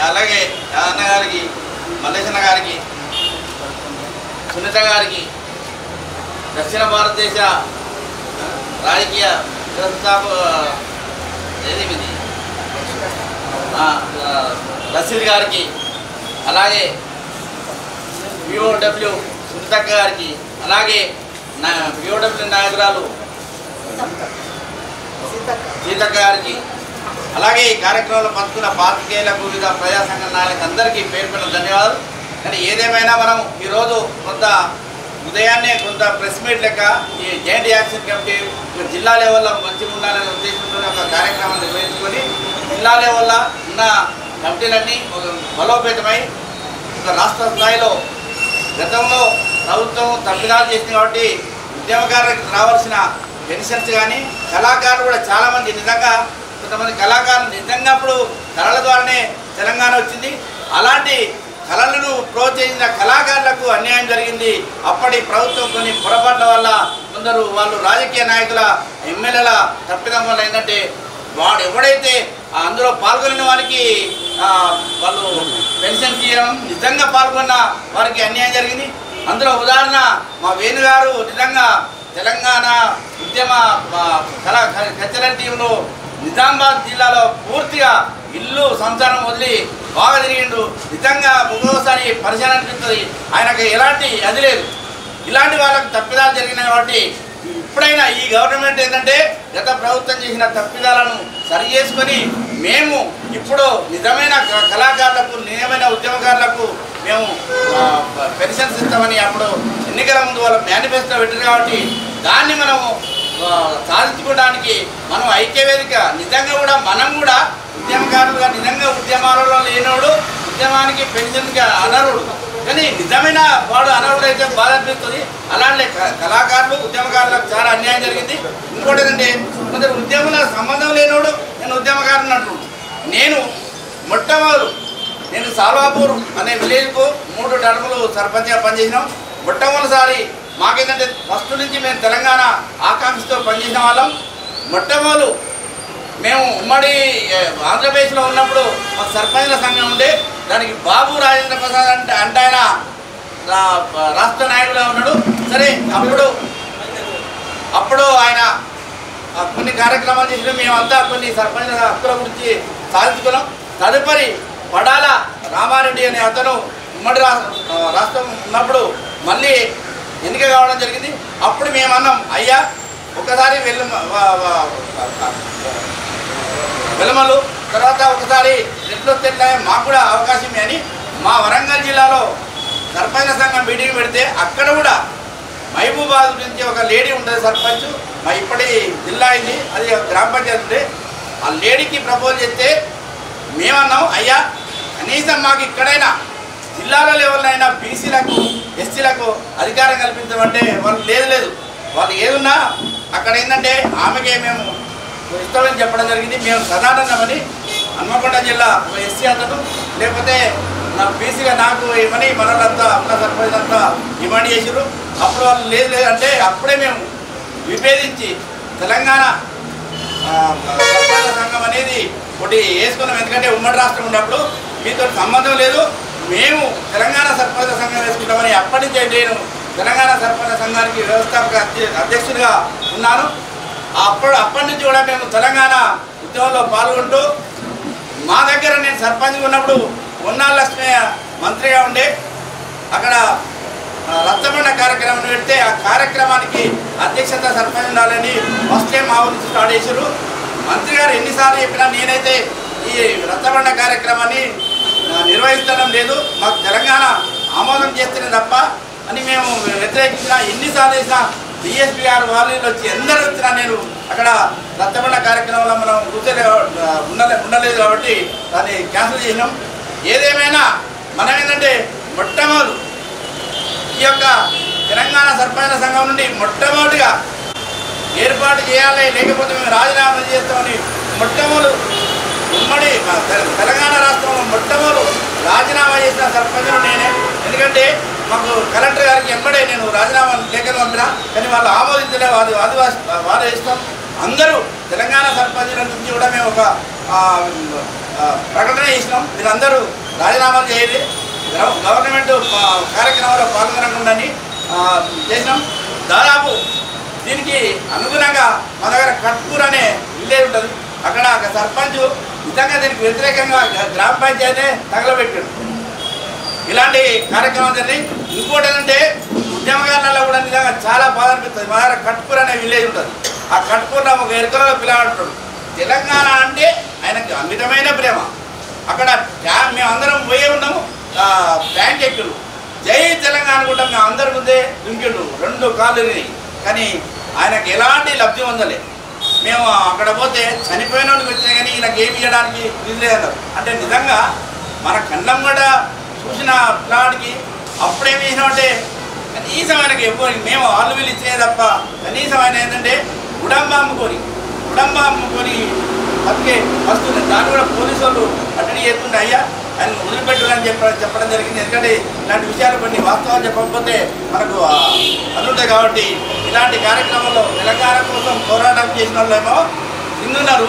అలాగే అన్న గారికి, మల్లేశన్న గారికి, సునీత గారికి, దక్షిణ భారతదేశ రాజకీయ రసీద్ గారికి, అలాగే పిఓడబ్ల్యూ సునీతక్క గారికి, అలాగే పిఓడబ్ల్యూ నాయకురాలు సీతక్క గారికి, అలాగే ఈ కార్యక్రమంలో పంచుకున్న పాత్రికేయులకు, వివిధ ప్రజా సంఘ నాయకులకు అందరికీ పేర్కొన్న ధన్యవాదాలు. కానీ ఏదేమైనా మనం ఈరోజు కొంత ఉదయాన్నే కొంత ప్రెస్ మీట్ లెక్క ఈ జాయింట్ యాక్షన్ కమిటీ జిల్లా లెవెల్లో మంచిగా ఉండాలనే ఉద్దేశంతో ఒక కార్యక్రమాన్ని నిర్వహించుకొని జిల్లా లెవెల్లో ఉన్న కమిటీలన్నీ బలోపేతమై ఒక రాష్ట్ర స్థాయిలో గతంలో ప్రభుత్వం తప్పిదాలు చేసింది కాబట్టి ఉద్యమకారులకు రావాల్సిన పెన్షన్స్ కానీ కళాకారులు కూడా చాలామంది నిజంగా కొంతమంది కళాకారులు నిజంగా అప్పుడు కళల ద్వారానే తెలంగాణ వచ్చింది. అలాంటి కళలను ప్రోత్సహించిన కళాకారులకు అన్యాయం జరిగింది. అప్పటి ప్రభుత్వం కొన్ని పొరపాట్ల వల్ల కొందరు వాళ్ళు రాజకీయ నాయకుల ఎమ్మెల్యేల తప్పిదం వల్ల ఏంటంటే వాడు ఎవడైతే అందులో పాల్గొన్న వారికి వాళ్ళు పెన్షన్ తీయడం, నిజంగా పాల్గొన్న వారికి అన్యాయం జరిగింది. అందులో ఉదాహరణ మా వేణుగారు నిజంగా తెలంగాణ ఉద్యమ కల్చరల్ టీంలో నిజామాబాద్ జిల్లాలో పూర్తిగా ఇల్లు సంసారం వదిలి బాగా తిరిగిండు. నిజంగా ఒక్కోసారి పరిశీలన అనిపిస్తుంది, ఆయనకు ఎలాంటి అది లేదు. ఇలాంటి వాళ్ళకు తప్పిదాలు జరిగినాయి కాబట్టి ఇప్పుడైనా ఈ గవర్నమెంట్ ఏంటంటే గత ప్రభుత్వం చేసిన తప్పిదాలను సరి చేసుకొని మేము ఇప్పుడు నిజమైన కళాకారులకు, నిజమైన ఉద్యమకారులకు మేము పెన్షన్స్ ఇస్తామని అప్పుడు ఎన్నికల ముందు వాళ్ళ మేనిఫెస్టో పెట్టారు కాబట్టి దాన్ని మనము సాధించుకోవడానికి మనం ఐక్యవేదిక నిజంగా కూడా మనం కూడా ఉద్యమకారులుగా నిజంగా ఉద్యమాలలో లేనోడు ఉద్యమానికి పెన్షన్గా అనర్హుడు. కానీ నిజమైన వాడు అనర్హుడైతే బాధ అనిపిస్తుంది. అలాంటి కళాకారులు ఉద్యమకారులకు చాలా అన్యాయం జరిగింది. ఇంకోటి ఏంటంటే కొందరు ఉద్యమంలో సంబంధం లేనోడు నేను ఉద్యమకారుని అంటున్నాను. నేను మొట్టమొదలు నేను సాల్వాపూర్ అనే విలేజ్కు 3 టర్ములు సర్పంచ్గా పనిచేసినాం. మొట్టమొదటిసారి మాకేంటంటే ఫస్ట్ నుంచి మేము తెలంగాణ ఆకాంక్షతో పనిచేసిన వాళ్ళం. మొట్టమొదలు మేము ఉమ్మడి ఆంధ్రప్రదేశ్లో ఉన్నప్పుడు మాకు సర్పంచ్ల సంఘం ఉండే, దానికి బాబు రాజేంద్ర ప్రసాద్ అంటే ఆయన రాష్ట్ర నాయకుడుగా ఉన్నాడు. సరే అప్పుడు ఆయన కొన్ని కార్యక్రమాలు చేసిన మేమంతా కొన్ని సర్పంచ్ హక్కుల గురించి సాధించుకున్నాం. తదుపరి పడాల రామారెడ్డి అనే అతను ఉమ్మడి రాష్ట్రం ఉన్నప్పుడు మళ్ళీ ఎన్నిక కావడం జరిగింది. అప్పుడు మేమన్నాం, అయ్యా ఒకసారి వెలమలు తర్వాత ఒకసారి రెడ్లు తెల్లాయ మాకు కూడా అవకాశం అని మా వరంగల్ జిల్లాలో సర్పంచ్ సంఘం మీటింగ్ పెడితే అక్కడ కూడా మహబూబాద్ నుంచి ఒక లేడీ ఉంటుంది సర్పంచ్, మా ఇప్పటి జిల్లా అయింది, అది గ్రామ పంచాయతీ ఉంటే ఆ లేడీకి ప్రపోజ్ చేస్తే మేమన్నాం, అయ్యా కనీసం మాకు ఇక్కడైనా జిల్లాలో లెవెల్నైనా బీసీలకు ఎస్సీలకు అధికారం కల్పించమంటే వాళ్ళు లేదు వాళ్ళు ఏదున్నా అక్కడ ఏంటంటే ఆమెకే మేము ఇస్తామని చెప్పడం జరిగింది. మేము సదానందమని హన్మకొండ జిల్లా ఎస్సీ అతను లేకపోతే నా బీసీగా నాకు ఏమని మనలంతా ఉన్న సర్పంచ్ అంతా డిమాండ్ చేసారు. అప్పుడు వాళ్ళు లేదు అంటే అప్పుడే మేము విభేదించి తెలంగాణ సర్పంచ్ సంఘం అనేది ఒకటి వేసుకున్నాం. ఎందుకంటే ఉమ్మడి రాష్ట్రం ఉన్నప్పుడు మీతో సంబంధం లేదు, మేము తెలంగాణ సర్పంచ్ సంఘం వేసుకుంటామని అప్పటి నుంచి నేను తెలంగాణ సర్పంచ్ సంఘానికి వ్యవస్థాపక అధ్యక్షుడిగా ఉన్నాను. అప్పటి నుంచి కూడా మేము తెలంగాణ ఉద్యమంలో పాల్గొంటూ మా దగ్గర నేను సర్పంచ్గా ఉన్నప్పుడు ఉన్నాళ్ళ లక్ష్మయ్య మంత్రిగా ఉండే అక్కడ రచ్చబండ కార్యక్రమం పెడితే ఆ కార్యక్రమానికి అధ్యక్షత సర్పంచ్ ఉండాలని ఫస్ట్ టైం మా ఊరి నుంచి స్టార్ట్ చేశారు. మంత్రి గారు ఎన్నిసార్లు చెప్పినా నేనైతే ఈ రచ్చబండ కార్యక్రమాన్ని నిర్వహించడం లేదు, మాకు తెలంగాణ ఆమోదం చేస్తేనే తప్ప అని మేము వ్యతిరేకించిన ఎన్నిసార్లు వేసినా డిఎస్పీ గారు వాళ్ళు వచ్చి ఎందరు వచ్చినా నేను అక్కడ రచ్చబండ కార్యక్రమంలో మనం ఉండలేదు కాబట్టి దాన్ని క్యాన్సిల్ చేసినాం. ఏదేమైనా మనం ఏంటంటే మొట్టమొదటి ఈ యొక్క తెలంగాణ సర్పంచ్ సంఘం నుండి మొట్టమొదటిగా ఏర్పాటు చేయాలి, లేకపోతే మేము రాజీనామా చేస్తామని మొట్టమొదటి ఉమ్మడి తెలంగాణ రాష్ట్రంలో మొట్టమొదటి రాజీనామా చేసిన సర్పంచ్ను నేనే. ఎందుకంటే మాకు కలెక్టర్ గారికి ఎంబడే నేను రాజీనామా లేఖను పంపినా, కానీ వాళ్ళు ఆమోదించలే, వారు ఇస్తాం. అందరూ తెలంగాణ సర్పంచుల నుంచి కూడా మేము ఒక ప్రకటన చేసినాం. మీరందరూ రాజీనామాలు చేయాలి, గవర్నమెంట్ కార్యక్రమాల్లో పాల్గొనకుండా చేసినాం. దాదాపు దీనికి అనుగుణంగా మా దగ్గర కట్పూర్ అనే విలేజ్ ఉంటుంది. అక్కడ ఒక సర్పంచ్ నిజంగా దీనికి వ్యతిరేకంగా గ్రామ పంచాయతీ తగలబెట్టాడు. ఇలాంటి కార్యక్రమం జరిగింది. ఇంకోటి ఏంటంటే ఉద్యమకారులలో కూడా నిజంగా చాలా బాధ అనిపిస్తుంది. మా దగ్గర కట్పూర్ అనే విలేజ్ ఉంటుంది. ఆ కట్పూర్లో ఒక ఎరుకలలో పిల్లవాడుతాడు. తెలంగాణ అంటే ఆయనకి అమితమైన ప్రేమ. అక్కడ మేమందరం పోయే ఉన్నాము. బ్యాంక్ ఎక్కిడు జై తెలంగాణ కూడా మేము అందరి ముందే దుంకిండు, 2 కాళ్ళు ఇరిగినాయి. కానీ ఆయనకు ఎలాంటి లబ్ధి పొందలే. మేము అక్కడ పోతే చనిపోయిన వాళ్ళకి వచ్చినా కానీ ఈయనకి ఏమి ఇవ్వడానికి నిధులేదన్నారు. అంటే నిజంగా మన కన్నం కూడా చూసిన పిల్లవాడికి అప్పుడేమి చేసినామంటే కనీసం ఆయనకి ఎవ్వరికి మేము వాళ్ళు వీళ్ళు ఇచ్చినే తప్ప కనీసం ఆయన ఏంటంటే గుడంబ అమ్ముకొని బతికే వస్తుంది. దాన్ని కూడా పోలీసు వాళ్ళు అటెండ్ చేస్తుండే అయ్యా ఆయన వదిలిపెట్టాలని చెప్పడం జరిగింది. ఎందుకంటే ఇలాంటి విషయాలు కొన్ని వాస్తవాలు చెప్పకపోతే మనకు అందుంటాయి. కాబట్టి ఇలాంటి కార్యక్రమంలో తెలంగాణ కోసం పోరాటం చేసిన వాళ్ళేమో నిన్నున్నారు,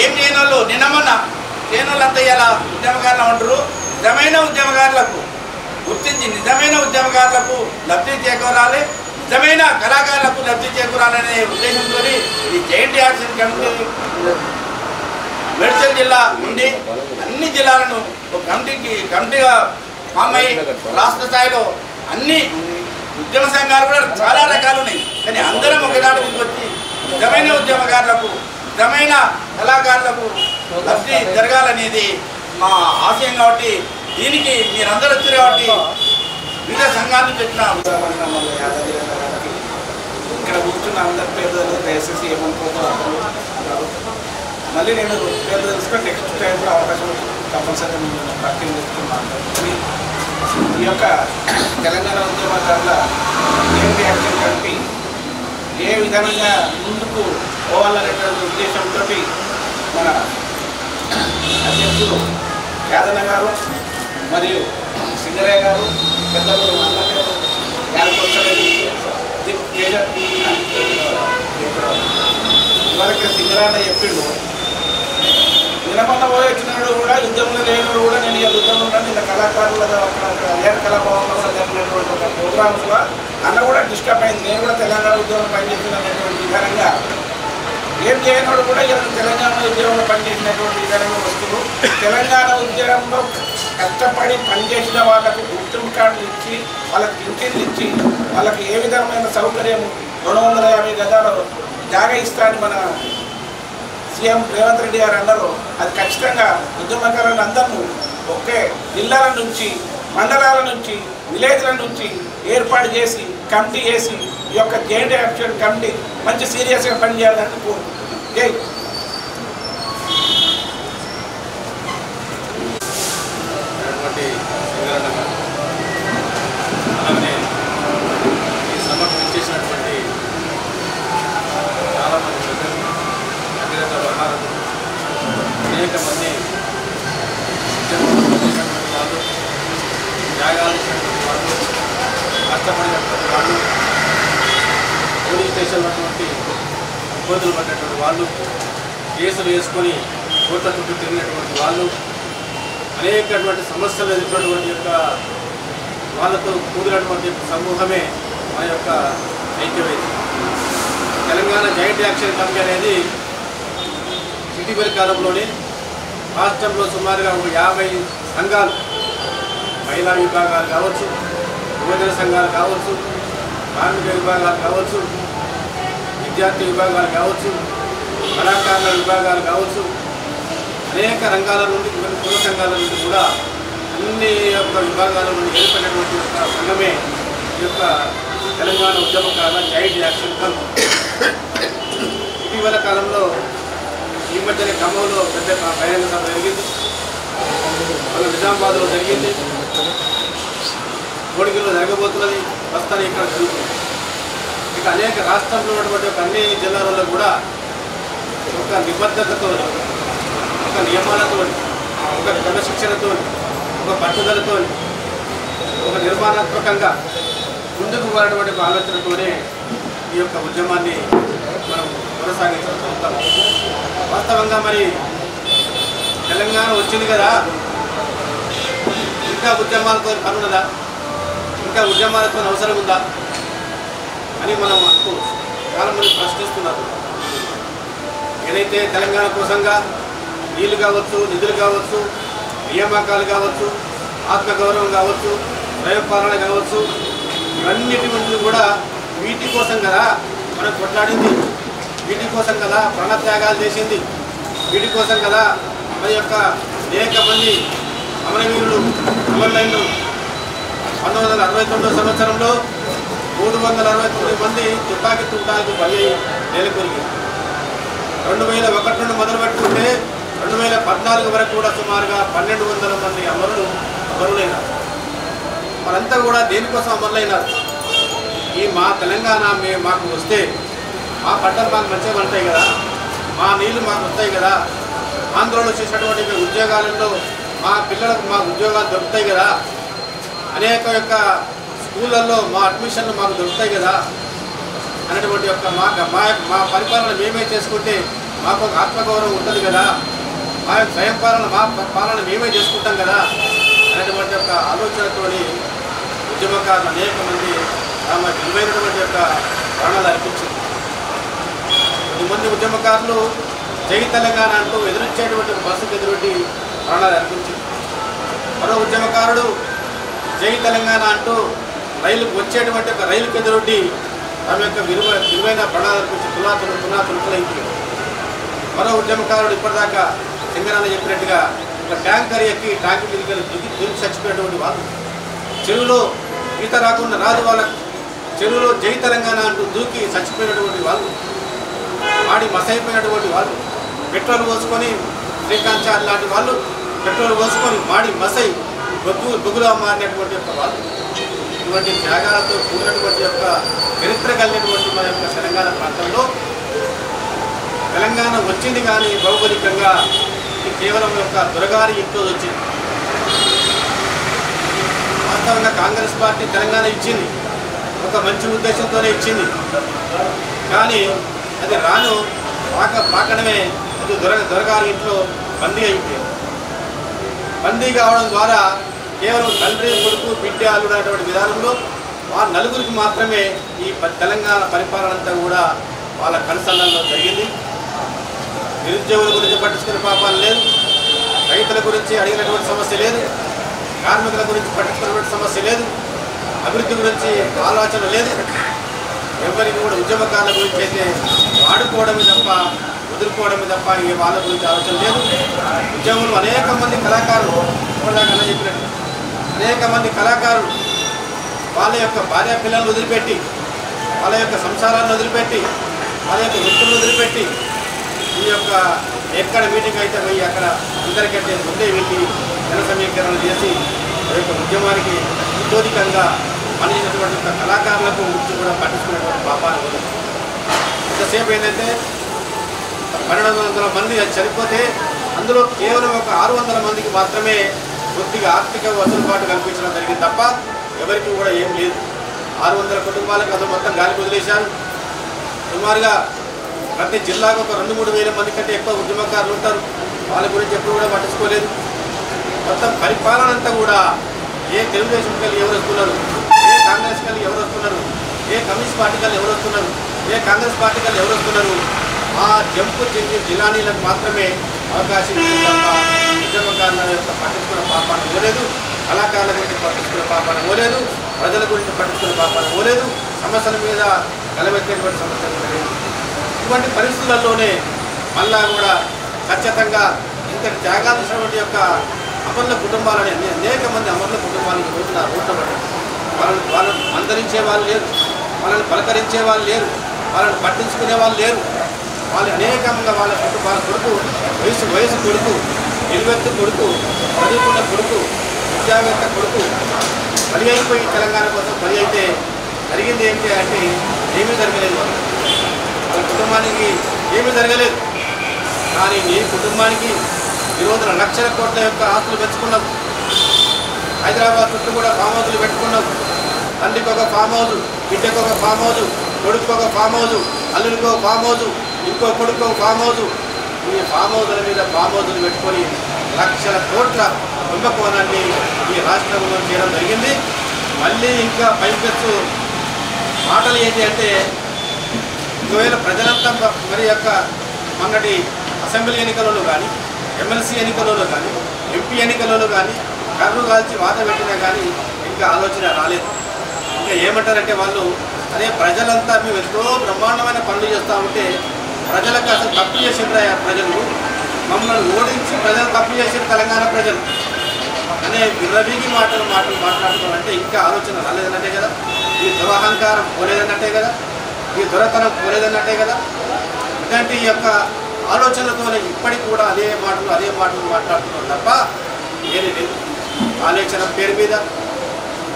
ఏం చేయని వాళ్ళు నిన్నమన్నా చేయని వాళ్ళంతా ఇలా ఉద్యమకారులు అంటారు. నిజమైన ఉద్యమకారులకు గుర్తించి నిజమైన ఉద్యమకారులకు లబ్ధి చేకూరాలి, నిజమైన కళాకారులకు లబ్ధి చేకూరాలనే ఉద్దేశంతో ఈ జైంట్ యాక్షన్ కమిటీ మేడ్చల్ జిల్లా నుండి అన్ని జిల్లాలను ఒక కమిటీగా ఫామ్ అయ్యి రాష్ట్ర స్థాయిలో అన్ని ఉద్యమ సంఘాలు కూడా చాలా రకాలు ఉన్నాయి. కానీ అందరం ఒకదానికి వచ్చి నిజమైన ఉద్యమకారులకు నిజమైన కళాకారులకు లబ్ధి జరగాలనేది మా ఆశయం. కాబట్టి దీనికి మీరందరూ వచ్చారు. కాబట్టి వివిధ సంఘాల నుంచి వచ్చిన ఇక్కడ కూర్చున్న అందరి పేర్లు దయచేసి ఏమనుకోవద్దు. మళ్ళీ నేను పేర్లు తెలుసుకొని నెక్స్ట్ టైంలో అవకాశం కంపల్సరీ పరిచయం చేస్తున్నాను. ఈ యొక్క తెలంగాణ ఉద్యమకారుల జైంట్ యాక్షన్ కమిటీ ఏ విధంగా ముందుకు పోవాలనేటువంటి ఉద్దేశంతో మన అధ్యక్షుడు యాదన్న గారు మరియు సింగరయ్య గారు పెద్దలు ఇవరికి సింగరాన్న చెప్పిండు. నిలబడ్డ వచ్చినాడు కూడా యుద్ధంలో లేనివాడు కూడా నేను ఇక యుద్ధంలో ఉన్నాను. ఇలా కళాకారుల అక్కడ కళాభవన్లో కూడా జరిగినటువంటి ఒక ప్రోగ్రామ్స్లో అన్న కూడా డిస్టర్బ్ అయింది. నేను కూడా తెలంగాణ ఉద్యమంలో పనిచేసినటువంటి విధానంగా ఏం చేయనోడు కూడా ఇలా తెలంగాణ ఉద్యమంలో పనిచేసినటువంటి విధానంగా వస్తువు తెలంగాణ ఉద్యమంలో కష్టపడి పనిచేసిన వాళ్ళకు గుర్తింపు కార్డులు ఇచ్చి వాళ్ళకి పింఛన్లు ఇచ్చి వాళ్ళకి ఏ విధమైన సౌకర్యం 250 గజాలు జాగా ఇస్తా అని మన సీఎం రేవంత్ రెడ్డి గారు అన్నారు. అది ఖచ్చితంగా ఉద్యమకారులను అందరూ ఒకే జిల్లాల నుంచి మండలాల నుంచి విలేజ్ల నుంచి ఏర్పాటు చేసి కమిటీ చేసి ఈ యొక్క జైంట్ యాక్షన్ కమిటీ మంచి సీరియస్గా పనిచేయాలని కోరుకుంటున్నాను. జై అలాగే ఈ సభకు ఇచ్చేసినటువంటి చాలామంది ప్రజలు అధినేత వ్యవహారాలు అనేక మంది ఉద్యమంలో వాళ్ళు త్యాగాలు ఇచ్చినటువంటి వాళ్ళు కష్టపడినటువంటి వాళ్ళు పోలీస్ స్టేషన్లో ఇబ్బందులు పడినటువంటి వాళ్ళు కేసులు వేసుకొని కోట్ల చుట్టూ తిరిగినటువంటి వాళ్ళు అనేకటువంటి సమస్యలు ఎదుర్కొన్నటువంటి యొక్క వాళ్ళతో కూడినటువంటి సమూహమే మన యొక్క ఐక్యవేది. తెలంగాణ జాయింట్ యాక్షన్ కమిటీ అనేది ఇటీవలి కాలంలోనే రాష్ట్రంలో సుమారుగా ఒక 50 సంఘాలు, మహిళా విభాగాలు కావచ్చు, యువజన సంఘాలు కావచ్చు, కార్మిక విభాగాలు కావచ్చు, విద్యార్థి విభాగాలు కావచ్చు, కళాకారుల విభాగాలు కావచ్చు, అనేక రంగాల నుండి కుల సంఘాల నుండి కూడా అన్ని యొక్క విభాగాల నుండి ఏర్పడినటువంటి యొక్క సంఘమే ఈ యొక్క తెలంగాణ ఉద్యమకారుల జాయింట్ యాక్షన్ కమిటీ. ఇటీవల కాలంలో ఈ మధ్యనే ఖమ్మంలో పెద్ద బహిరంగ సభ జరిగింది, మన నిజామాబాద్లో జరిగింది, కోడిగిలో జరగబోతున్నది, ప్రస్తుతాన్ని ఇక్కడ జరుగుతుంది. ఇక అనేక రాష్ట్రంలో ఉన్నటువంటి అన్ని జిల్లాలలో కూడా ఒక నిబద్ధతతో, ఒక నియమాలతో, ఒక క్రమశిక్షణతో, ఒక పట్టుదలతో, ఒక నిర్మాణాత్మకంగా ముందుకు పోయినటువంటి ఒక ఆలోచనతోనే ఈ యొక్క ఉద్యమాన్ని మనం కొనసాగించగలుగుతాం. వాస్తవంగా మరి తెలంగాణ వచ్చింది కదా, ఇంకా ఉద్యమాలతో పనున్నదా, ఇంకా ఉద్యమాలతో అవసరం ఉందా అని మనం చాలామంది ప్రశ్నిస్తున్నారు. ఏదైతే తెలంగాణ కోసంగా నీళ్లు కావచ్చు, నిధులు కావచ్చు, నియామకాలు కావచ్చు, ఆత్మగౌరవం కావచ్చు, స్వయంపాలన కావచ్చు, ఇవన్నిటి కూడా వీటి కోసం కదా మనం కొట్లాడింది, వీటి కోసం కదా ప్రాణత్యాగాలు చేసింది, వీటి కోసం కదా మరి యొక్క అనేక మంది అమరవీరులు అమరులైన 1969 సంవత్సరంలో 369 మంది తుపాకీ తుటాలకు బలి నేలకొరిగి 2001 నుండి మొదలు పెట్టుకుంటే 2014 వరకు కూడా సుమారుగా 1200 మంది అమరులైనారు. వారంతా కూడా దేనికోసం అమరులైనారు? ఈ మా తెలంగాణ మాకు వస్తే మా పంటలు మాకు మంచిగా పండుతాయి కదా, మా నీళ్లు మాకు వస్తాయి కదా, ఆంధ్రలో చేసినటువంటి ఉద్యోగాలలో మా పిల్లలకు మా ఉద్యోగాలు దొరుకుతాయి కదా, అనేక యొక్క స్కూళ్ళల్లో మా అడ్మిషన్లు మాకు దొరుకుతాయి కదా అనేటువంటి యొక్క మా పరిపాలన మేమే చేసుకుంటే మాకు ఒక ఆత్మగౌరవం ఉంటుంది కదా, మా యొక్క స్వయం పాలన మేమే చేసుకుంటాం కదా అనేటువంటి యొక్క ఆలోచనతోని ఉద్యమకారులు అనేక మంది తమ విలువైనటువంటి యొక్క ప్రాణాలు అర్పించింది. కొద్దిమంది ఉద్యమకారులు జై తెలంగాణ అంటూ ఎదురొచ్చేటువంటి బస్సుకు ఎదురొడ్డి ప్రాణాలు అర్పించింది. మరో ఉద్యమకారుడు జై తెలంగాణ అంటూ వచ్చేటువంటి ఒక రైలుకు ఎదురొడ్డి తమ యొక్క విలువైన ప్రాణాలు అర్పించి తులాతులైంది. మరో ఉద్యమకారుడు ఇప్పటిదాకా సింగరాన్న చెప్పినట్టుగా ఒక ట్యాంకర్ ఎక్కి ట్యాంకర్ మీదకి దూకి చచ్చిపోయినటువంటి వాళ్ళు, చెరువులో ఈత రాకుండా రాదు వాళ్ళ చెరువులో జై తెలంగాణ అంటూ దూకి చచ్చిపోయినటువంటి వాళ్ళు, ఆడి మసైపోయినటువంటి వాళ్ళు, పెట్రోల్ పోసుకొని శ్రీకాంత్ చార్ లాంటి వాళ్ళు పెట్రోల్ పోసుకొని మాడి మసై బొగ్గులా మారినటువంటి యొక్క వాళ్ళు, ఇటువంటి త్యాగాలతో కూడినటువంటి యొక్క చరిత్ర కలిగినటువంటి మన యొక్క తెలంగాణ ప్రాంతంలో తెలంగాణ వచ్చింది కానీ భౌగోళికంగా కేవలం యొక్క దొరగారి ఇంట్లో వచ్చింది. వాస్తవంగా కాంగ్రెస్ పార్టీ తెలంగాణ ఇచ్చింది, ఒక మంచి ఉద్దేశంతోనే ఇచ్చింది, కానీ అది పాకడమే అది దొరగారి ఇంట్లో బందీ అయిపోయింది. బందీ కావడం ద్వారా కేవలం తండ్రి కొడుకు బిడ్డ అల్లుడు అనేటువంటి విధానంలో ఆ నలుగురికి మాత్రమే ఈ తెలంగాణ పరిపాలన అంతా కూడా వాళ్ళ కనసన్నల్లో జరిగింది. నిరుద్యోగుల గురించి పట్టించుకునే పాపాలు లేదు, రైతుల గురించి అడిగినటువంటి సమస్య లేదు, కార్మికుల గురించి పట్టించుకున్నటువంటి సమస్య లేదు, అభివృద్ధి గురించి ఆలోచన లేదు. ఎవరికి కూడా ఉద్యమకారుల గురించి అయితే వాడుకోవడమే తప్ప వదులుకోవడమే తప్ప ఏ వాళ్ళ గురించి ఆలోచన లేదు. ఉద్యమంలో అనేక మంది కళాకారులు ఇప్పటిదాకా చెప్పినట్టు అనేక మంది కళాకారులు వాళ్ళ యొక్క భార్య పిల్లలను వదిలిపెట్టి, వాళ్ళ యొక్క సంసారాలను వదిలిపెట్టి, వాళ్ళ యొక్క వృత్తులను వదిలిపెట్టి ఈ యొక్క ఎక్కడ మీటింగ్ అయితే పోయి అక్కడ అందరికంటే ముందే వెళ్ళి జన సమీకరణ చేసి ఆ యొక్క ఉద్యమానికి ఉద్యోగికంగా పనిచేసినటువంటి కళాకారులకు గురించి కూడా పట్టించుకున్నటువంటి పాపాలు ఉంది. ఇంతసేపు ఏంటంటే 1200 మంది చనిపోతే అందులో కేవలం ఒక 600 మందికి మాత్రమే కొద్దిగా ఆర్థిక వసూలుబాటు కల్పించడం జరిగింది తప్ప ఎవరికి కూడా ఏం లేదు. 600 కుటుంబాలకు అసలు మొత్తం గాలికి వదిలేశారు. సుమారుగా ప్రతి జిల్లాకు ఒక 2-3 వేల మంది కంటే ఎక్కువ ఉద్యమకారులు ఉంటారు, వాళ్ళ గురించి ఎప్పుడు కూడా పట్టించుకోలేదు. మొత్తం పరిపాలన అంతా కూడా ఏ తెలుగుదేశం కలిగి ఎవరు వస్తున్నారు, ఏ కాంగ్రెస్ కలిగి ఎవరు వస్తున్నారు, ఏ కమ్యూనిస్ట్ పార్టీ కలిగి ఎవరు వస్తున్నారు, ఏ కాంగ్రెస్ పార్టీ కలిగి ఎవరు వస్తున్నారు, ఆ జంపు జిల్లానీలకు మాత్రమే అవకాశం ఇచ్చింది తప్ప ఉద్యమకారుల యొక్క పట్టించుకున్న పాపాన్ని ఇవ్వలేదు, కళాకారుల గురించి పట్టించుకున్న పాపాన్ని ఇవ్వలేదు, ప్రజల గురించి పట్టించుకున్న పాపాన్ని ఇవ్వలేదు, సమస్యల మీద కలవెత్తేటువంటి సమస్యలు లేదు. ఇటువంటి పరిస్థితులలోనే మళ్ళా కూడా ఖచ్చితంగా ఇంతటి త్యాగాలు చేసినటువంటి యొక్క అమరుల కుటుంబాలని అనేక మంది అమరుల కుటుంబాలకు రోజున్నారు ఓట్లబడి వాళ్ళని మందరించే వాళ్ళు లేరు, వాళ్ళని పలకరించే వాళ్ళు లేరు, వాళ్ళని పట్టించుకునే వాళ్ళు లేరు. వాళ్ళు అనేకంగా వాళ్ళ కొడుకు వయసు కొడుకు, నిలువెత్తు కొడుకు, చదువుకున్న కొడుకు, విద్యావేత్త కొడుకు బలి అయిపోయి తెలంగాణ కోసం బలి అయితే జరిగింది ఏంటి అంటే ఏమీ జరగలేదు. వాళ్ళ కుటుంబానికి ఏమీ జరగలేదు. కానీ నీ కుటుంబానికి ఈరోజున లక్షల కోట్ల యొక్క ఆస్తులు పెంచుకున్నావు. హైదరాబాద్ చుట్టూ కూడా ఫామ్ హౌస్లు పెట్టుకున్నావు. తండ్రికి ఒక ఫామ్ హౌస్, బిడ్డకు ఒక ఫామ్ హౌస్, కొడుకు ఒక ఫామ్ హౌస్, అల్లుడికి ఒక ఫామ్ హౌస్, ఇంకో కొడుకు ఒక ఫామ్ హౌస్. ఈ ఫామ్ హౌస్ల మీద ఫామ్ హౌస్లు పెట్టుకొని లక్షల కోట్ల కుంభకోణాన్ని ఈ రాష్ట్రంలో చేయడం జరిగింది. మళ్ళీ ఇంకా పైపెచ్చు మాటలు ఏంటి అంటే, ఒకవేళ ప్రజలంతా మరి యొక్క మొన్నటి అసెంబ్లీ ఎన్నికలలో కానీ, ఎమ్మెల్సీ ఎన్నికలలో కానీ, ఎంపీ ఎన్నికలలో కానీ కర్రు కాల్చి వాత పెట్టినా కానీ ఇంకా ఆలోచన రాలేదు. ఇంకా ఏమంటారంటే వాళ్ళు, అదే ప్రజలంతా మేము ఎంతో బ్రహ్మాండమైన పనులు చేస్తూ ఉంటే ప్రజలకు అసలు తప్పు చేసిండ్రా ప్రజలు, మమ్మల్ని ఓడించి ప్రజలు తప్పు చేసిన తెలంగాణ ప్రజలు అనే విర్రవీగి మాటలు మాట్లాడుకోవాలంటే ఇంకా ఆలోచన రాలేదన్నట్టే కదా, ఈ దురహంకారం పోలేదన్నట్టే కదా, ఈ దొరతనం పోలేదన్నట్టే కదా. ఇలాంటి యొక్క ఆలోచనలతోనే ఇప్పటికి కూడా అదే మాటలు మాట్లాడుతున్నాం తప్ప ఏది లేదు. కాళేశ్వరం పేరు మీద,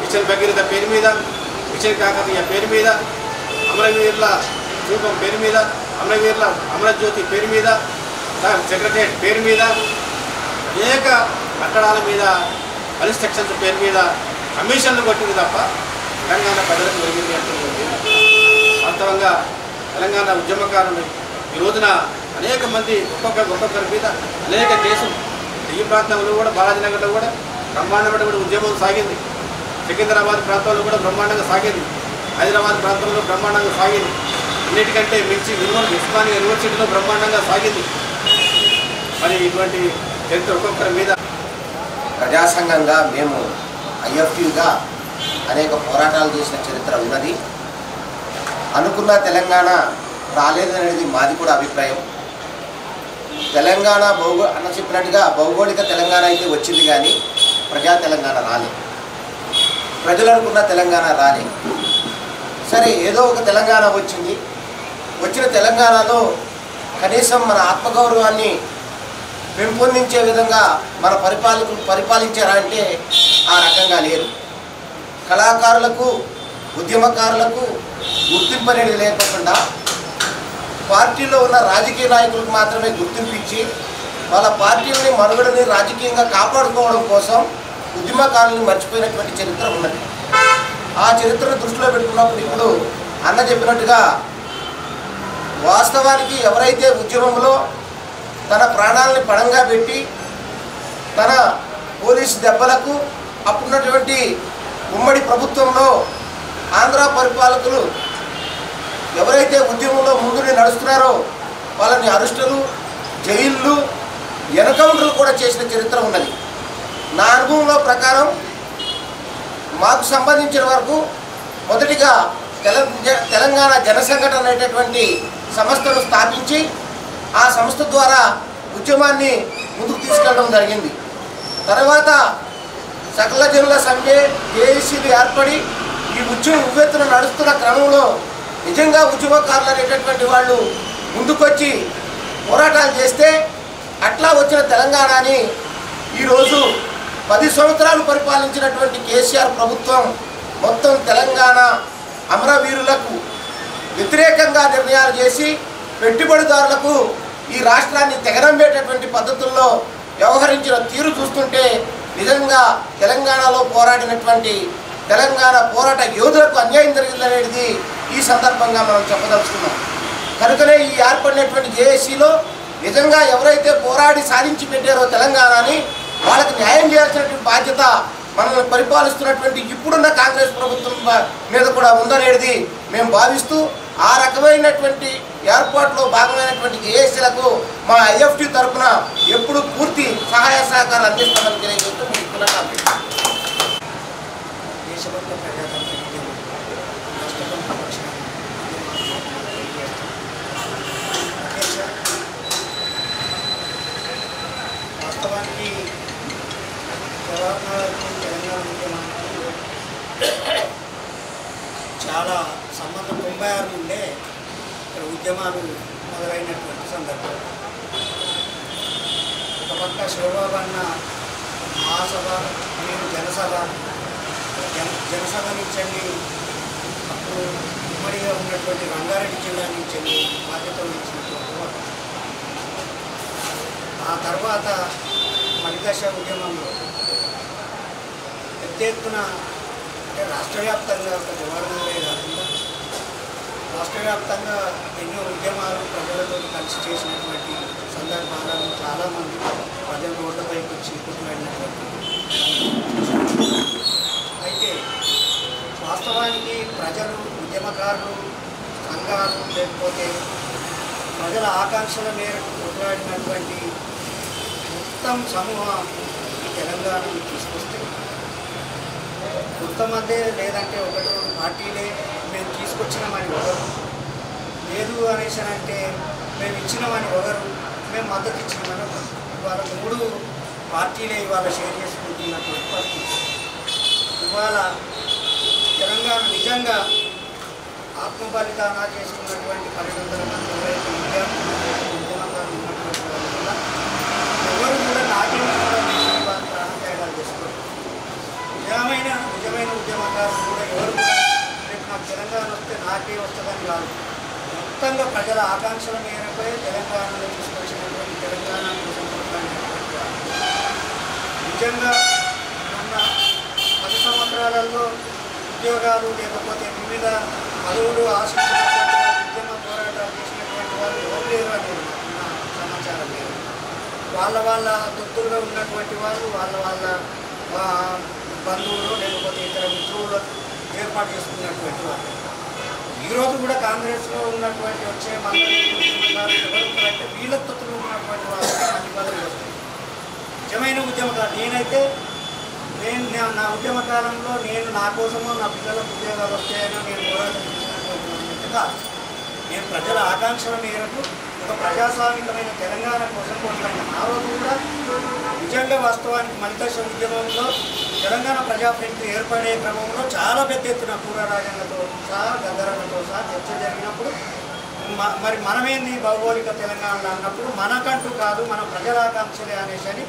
మిషన్ భగీరథ పేరు మీద, మిషన్ కాకతీయ పేరు మీద, అమరవీరుల రూపం పేరు మీద, అమరవీరుల అమరజ్యోతి పేరు మీద, సెక్రటరియట్ పేరు మీద, అనేక కట్టడాల మీద, కన్స్ట్రక్షన్స్ పేరు మీద కమిషన్లు కొట్టింది తప్ప తెలంగాణ ప్రజలకు జరిగింది అంటే వాస్తవంగా తెలంగాణ ఉద్యమకారులు ఈ రోజున అనేక మంది ఒక్కొక్కరి మీద అనేక కేసులు, ఈ ప్రాంతంలో కూడా బాలాజీనగర్లో కూడా బ్రహ్మాండమైన కూడా ఉద్యమం సాగింది, సికింద్రాబాద్ ప్రాంతంలో కూడా బ్రహ్మాండంగా సాగింది, హైదరాబాద్ ప్రాంతంలో బ్రహ్మాండంగా సాగింది, అన్నిటికంటే మించి ఉస్మానియా యూనివర్సిటీలో బ్రహ్మాండంగా సాగింది. మరి ఇటువంటి చరిత్ర ఒక్కొక్కరి మీద ప్రజాసంఘంగా మేము ఐఎఫ్టీగా అనేక పోరాటాలు చేసిన చరిత్ర ఉన్నది. అనుకున్న తెలంగాణ రాలేదనేది మాది కూడా అభిప్రాయం. తెలంగాణ అన్న చెప్పినట్టుగా భౌగోళిక తెలంగాణ అయితే వచ్చింది కానీ ప్రజా తెలంగాణ రాలేదు, ప్రజలు అనుకున్న తెలంగాణ రాలేదు. సరే, ఏదో ఒక తెలంగాణ వచ్చింది. వచ్చిన తెలంగాణలో కనీసం మన ఆత్మగౌరవాన్ని పెంపొందించే విధంగా మన పరిపాలకులు పరిపాలించారా అంటే ఆ రకంగా లేరు. కళాకారులకు, ఉద్యమకారులకు గుర్తింపు అనేది లేకుండా పార్టీలో ఉన్న రాజకీయ నాయకులకు మాత్రమే గుర్తింపించి వాళ్ళ పార్టీలని మనుగడని రాజకీయంగా కాపాడుకోవడం కోసం ఉద్యమకారులను మర్చిపోయినటువంటి చరిత్ర ఉన్నది. ఆ చరిత్రను దృష్టిలో పెట్టుకున్నప్పుడు ఇప్పుడు అన్న చెప్పినట్టుగా వాస్తవానికి ఎవరైతే ఉద్యమంలో తన ప్రాణాలని పణంగా పెట్టి తన పోలీసు దెబ్బలకు అప్పుడున్నటువంటి ఉమ్మడి ప్రభుత్వంలో ఆంధ్ర పరిపాలకులు ఎవరైతే ఉద్యమంలో ముందుని నడుస్తున్నారో వాళ్ళని అరెస్టులు, జైళ్ళు, ఎన్కౌంటర్లు కూడా చేసిన చరిత్ర ఉన్నది. నా అనుభవంలో ప్రకారం మాకు సంబంధించిన వరకు మొదటిగా తెలంగాణ జనసంఘటన అనేటటువంటి సంస్థను స్థాపించి ఆ సంస్థ ద్వారా ఉద్యమాన్ని ముందుకు తీసుకెళ్ళడం జరిగింది. తర్వాత సకల జనుల సమ్మె, జేఏసీలు ఏర్పడి ఈ ఉద్యమం ఉవ్వెత్తున నడుస్తున్న క్రమంలో నిజంగా ఉద్యమకారులు అనేటటువంటి వాళ్ళు ముందుకొచ్చి పోరాటాలు చేస్తే అట్లా వచ్చిన తెలంగాణని ఈరోజు 10 సంవత్సరాలు పరిపాలించినటువంటి కేసీఆర్ ప్రభుత్వం మొత్తం తెలంగాణ అమరవీరులకు వ్యతిరేకంగా నిర్ణయాలు చేసి పెట్టుబడిదారులకు ఈ రాష్ట్రాన్ని తెగనంబేటటువంటి పద్ధతుల్లో వ్యవహరించిన తీరు చూస్తుంటే నిజంగా తెలంగాణలో పోరాడినటువంటి తెలంగాణ పోరాట యోధులకు అన్యాయం జరిగిందనేది ఈ సందర్భంగా మనం చెప్పదలుచుకున్నాం. కనుకనే ఈ ఏర్పడినటువంటి జేఏసీలో నిజంగా ఎవరైతే పోరాడి సాధించి పెట్టారో తెలంగాణని వాళ్ళకి న్యాయం చేయాల్సినటువంటి బాధ్యత మనల్ని పరిపాలిస్తున్నటువంటి ఇప్పుడున్న కాంగ్రెస్ ప్రభుత్వం మీద కూడా ఉందనేది మేము భావిస్తూ ఆ రకమైనటువంటి ఏర్పాటులో భాగమైనటువంటి జేఏసీలకు మా ఐఎఫ్టీ తరఫున ఎప్పుడు పూర్తి సహాయ సహకారాలు అందిస్తామని తెలియజేస్తూ దేశభక్త ప్రజాతంత్ర రాష్ట్రపతి పక్షాన్ని వాస్తవానికి జవహర్లాల్కు తెలంగాణ ఉద్యమానికి చాలా సంబంధం 96 నుండే ఇక్కడ ఉద్యమాలు మొదలైనటువంటి సందర్భం. ఒక పక్క శివబాబన్న మహాసభ, నేను జనసభ నుంచి అప్పుడు ఉమ్మడిగా ఉన్నటువంటి రంగారెడ్డి జిల్లా నుంచి బాధ్యత వహించినటువంటి ఆ తర్వాత మలిదశ ఉద్యమంలో పెద్ద ఎత్తున అంటే రాష్ట్ర వ్యాప్తంగా ఒక జవహర్లాలే కాకుండా రాష్ట్ర వ్యాప్తంగా ఎన్నో ఉద్యమాలు ప్రజలతో కలిసి చేసినటువంటి సందర్భాలను చాలామంది ప్రజలు రోడ్లపైకి వచ్చి కొట్టుబడినటువంటి. అయితే వాస్తవానికి ప్రజలు, ఉద్యమకారులు, సంఘాలు లేకపోతే ప్రజల ఆకాంక్షల మేరకు కొట్లాడినటువంటి మొత్తం సమూహం తెలంగాణను తీసుకొస్తే కొంతమందే లేదంటే ఒకటి పార్టీలే మేము తీసుకొచ్చినామని ఒకరు, లేదు అనేసి అంటే మేము ఇచ్చినామని ఒకరు, మేము మద్దతు ఇచ్చినామని ఒకరు. ఇవాళ 3 పార్టీలే ఇవాళ షేర్ చేసుకుంటున్నటువంటి పరిస్థితి. ఇవాళ తెలంగాణ నిజంగా ఆత్మ బలిదానాలు చేసుకున్నటువంటి 1200 మంది విద్యార్థులు ఉద్యమకారులు ఉన్నటువంటి వాళ్ళు కూడా ఎవరు కూడా నాట్యం వాళ్ళు ప్రాణత్యాగాలు చేసుకోరు. నిజమైన ఉద్యమకారులు కూడా ఎవరు కూడా రేపు నాకు తెలంగాణ వస్తే నాకే వస్తుందని కాదు, మొత్తంగా ప్రజల ఆకాంక్షల మేరపై తెలంగాణలో తీసుకొచ్చినటువంటి తెలంగాణ కోసం కొట్లాడినటువంటి వాళ్ళు. నిజంగా మొన్న 10 సంవత్సరాలలో ఉద్యోగాలు లేకపోతే వివిధ పదవులు ఆశించినటువంటి వాళ్ళు, ఉద్యమ పోరాటాలు చేసినటువంటి వాళ్ళు ఎవరు లేరు అనేది నా సమాచారం లేదు. వాళ్ళ తొత్తులుగా ఉన్నటువంటి వాళ్ళు వాళ్ళ బంధువులు లేకపోతే ఇతర మిత్రులు ఏర్పాటు చేసుకున్నటువంటి వాళ్ళు. ఈరోజు కూడా కాంగ్రెస్లో ఉన్నటువంటి వచ్చే మంత్రి ఎవరు అంటే వీళ్ళ తొత్తులు ఉన్నటువంటి వాళ్ళు మంచి పదవులు వస్తాయి. నిజమైన ఉద్యమకాలు నేను నా ఉద్యమ కాలంలో నేను నా కోసమో నా పిల్లలకు ఉద్యోగాలు వస్తాయనో నేను పోరాటం చేసినటువంటి కాదు. నేను ప్రజల ఆకాంక్షల మేరకు ఒక ప్రజాస్వామికమైన తెలంగాణ కోసం కొట్లాడిన. ఆ రోజు కూడా నిజంగా వాస్తవానికి మలిదశ ఉద్యమంలో తెలంగాణ ప్రజాప్రతినిధి ఏర్పడే క్రమంలో చాలా పెద్ద ఎత్తున పూర్వరాజంగతో సహా గద్దరతో సహా చర్చ జరిగినప్పుడు మరి మనమేంది భౌగోళిక తెలంగాణలో అన్నప్పుడు మనకంటూ కాదు మన ప్రజల ఆకాంక్షలే అనేసి అని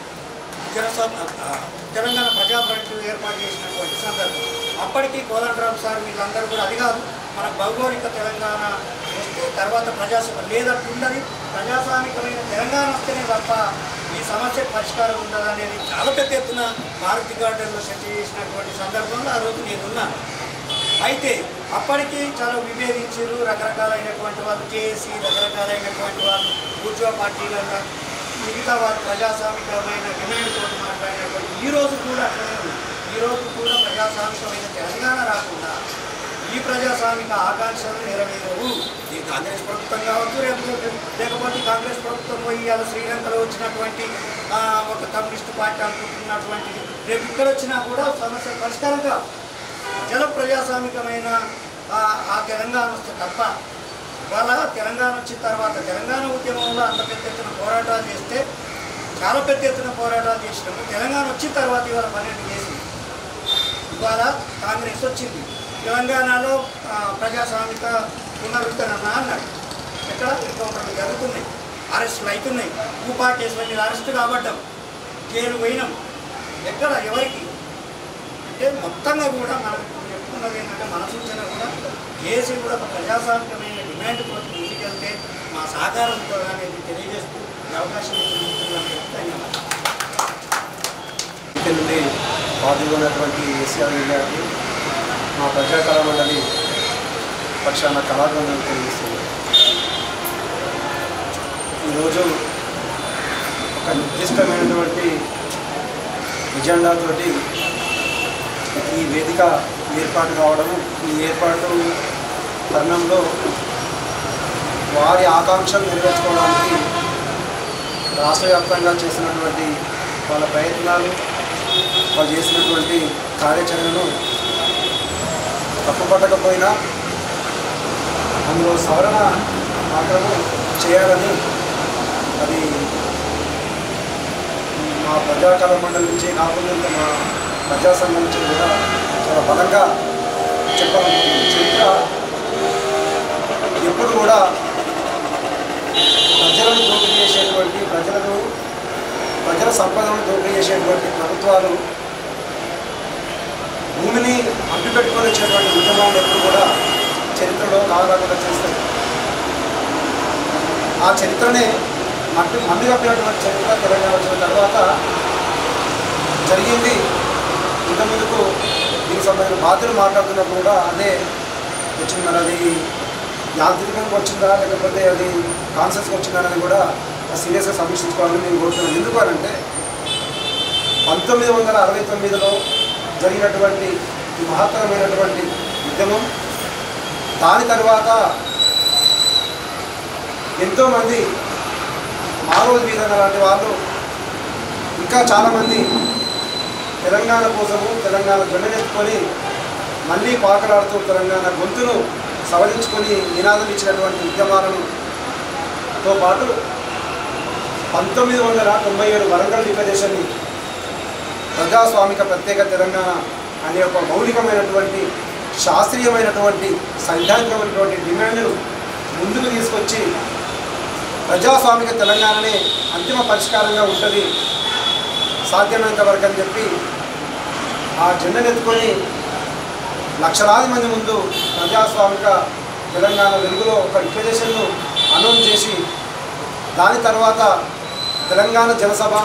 తెలంగాణ ప్రజాప్రతినిధులు ఏర్పాటు చేసినటువంటి సందర్భం. అప్పటికీ కోదండరాం సార్ వీళ్ళందరూ కూడా అది కాదు మన భౌగోళిక తెలంగాణ వస్తే తర్వాత లేదట్లుండదు, ప్రజాస్వామికమైన తెలంగాణ వస్తేనే తప్ప ఈ సమస్యకు పరిష్కారం ఉండదు అనేది చాలా పెద్ద ఎత్తున మారుతి గార్డెన్లో చర్చ చేసినటువంటి సందర్భంలో ఆ రోజు నేనున్నాను. అయితే అప్పటికీ చాలా విభేదించారు రకరకాలైనటువంటి వాళ్ళు, చేసి రకరకాలైనటువంటి వాళ్ళు ఊర్జా పార్టీలలో మిగతా వాళ్ళు ప్రజాస్వామికమైన డిమాండ్ తోటి మాట్లాడినటువంటి ఈరోజు కూడా అట్లనే ఉంది. ఈరోజు కూడా ప్రజాస్వామికమైన తెలంగాణ రాకుండా ఈ ప్రజాస్వామిక ఆకాంక్షలు నెరవేరవు. ఈ కాంగ్రెస్ ప్రభుత్వం కావచ్చు, లేకపోతే కాంగ్రెస్ ప్రభుత్వం పోయి అలా శ్రీలంకలో వచ్చినటువంటి ఒక కమ్యూనిస్టు పార్టీ అనుకుంటున్నటువంటిది రేపు ఇక్కడ వచ్చినా కూడా సమస్య పరిష్కారం కావు. ప్రజాస్వామికమైన ఆ తెలంగాణ వస్తే తప్ప ఇవాళ తెలంగాణ వచ్చిన తర్వాత తెలంగాణ ఉద్యమంలో అంత పెద్ద ఎత్తున పోరాటాలు చేస్తే చాలా పెద్ద ఎత్తున పోరాటాలు చేసినాము. తెలంగాణ వచ్చిన తర్వాత ఇవాళ 12 చేసింది. ఇవాళ కాంగ్రెస్ వచ్చింది, తెలంగాణలో ప్రజాస్వామిక పునరుద్ధరణ అన్నాడు. ఎక్కడ ఎన్కౌంటర్లు జరుగుతున్నాయి, అరెస్టులు అవుతున్నాయి, భూపా కేసుల మీద అరెస్టు కాబడ్డాం, జైలు పోయినాం. ఎక్కడ ఎవరికి అంటే మొత్తంగా కూడా మనం చెప్పుకున్నది ఏంటంటే మన సూచన కూడా కేసీ కూడా ఒక ప్రజాస్వామికమైన డిమాండ్ కోసం ముందుకెళ్తే మా సహకారంతో అనేది తెలియజేస్తూ అవకాశం ఇచ్చినందుకు ధన్యవాదాలు. నుండి పాల్గొన్నటువంటి ఏసీఆర్ గారికి మా ప్రజాకళ మండలి పక్షాన కళాబంధనలు తెలియజేస్తుంది. ఈరోజు ఒక నిర్దిష్టమైనటువంటి ఎజెండాతోటి ఈ వేదిక ఏర్పాటు కావడము, ఈ ఏర్పాటు తరుణంలో వారి ఆకాంక్షలు నెరవేర్చుకోవడానికి రాష్ట్ర వ్యాప్తంగా చేసినటువంటి వాళ్ళ ప్రయత్నాలు, వాళ్ళు చేసినటువంటి కార్యాచరణను తప్పుపట్టకపోయినా అందులో సవరణ మాత్రము చేయాలని అది మా ప్రజాకళ మండలి నుంచే కాకుండా మా ప్రజా సంఘం నుంచి కూడా చాలా బలంగా చెప్పాలనుకుంటున్నాను. చరిత్ర ఎప్పుడు కూడా ప్రజలను దోపిడీ చేసేటువంటి ప్రజల సంపదను దోపిడీ చేసేటువంటి ప్రభుత్వాలు భూమిని అడ్డుపెట్టుకొని వచ్చేటువంటి ఉద్యమాలు ఎప్పుడు కూడా చరిత్రలో కాకుండా చేస్తాయి. ఆ చరిత్రనే మళ్ళీ కప్పినటువంటి చరిత్ర తెలంగాణ వచ్చిన తర్వాత జరిగింది. ఇంతకుముందుకు దీనికి సంబంధించిన బాధ్యులు మాట్లాడుతున్నప్పుడు కూడా అదే వచ్చింది. మరి అది యాంత్రికంగా వచ్చిందా లేకపోతే అది కాన్షియస్గా వచ్చిందా అనేది కూడా సీరియస్గా సమీక్షించుకోవాలని నేను కోరుతున్నాను. ఎందుకు అనంటే 1969లో జరిగినటువంటి ఈ మహత్తరమైనటువంటి ఉద్యమం, దాని తర్వాత ఎంతోమంది మారోజు వీరన్న లాంటి వాళ్ళు, ఇంకా చాలామంది తెలంగాణ కోసము తెలంగాణ జెండనెత్తుకొని మళ్ళీ పాకలాడుతూ తెలంగాణ గొంతును సవరించుకొని నినాదం ఇచ్చినటువంటి ఉద్యమాలతో పాటు 1997 వరంగల్ డిక్లరేషన్ని ప్రజాస్వామిక ప్రత్యేక తెలంగాణ అనే ఒక మౌలికమైనటువంటి శాస్త్రీయమైనటువంటి సైద్ధాంతికమైనటువంటి డిమాండ్ను ముందుకు తీసుకొచ్చి ప్రజాస్వామిక తెలంగాణనే అంతిమ పరిష్కారంగా ఉంటుంది సాధ్యమైనంత వరకు అని చెప్పి ఆ జెండనెత్తుకొని లక్షలాది మంది ముందు ప్రజాస్వామిక తెలంగాణ వెలుగులో ఒక డిక్లరేషన్ను అనౌన్స్ చేసి దాని తర్వాత తెలంగాణ జనసభ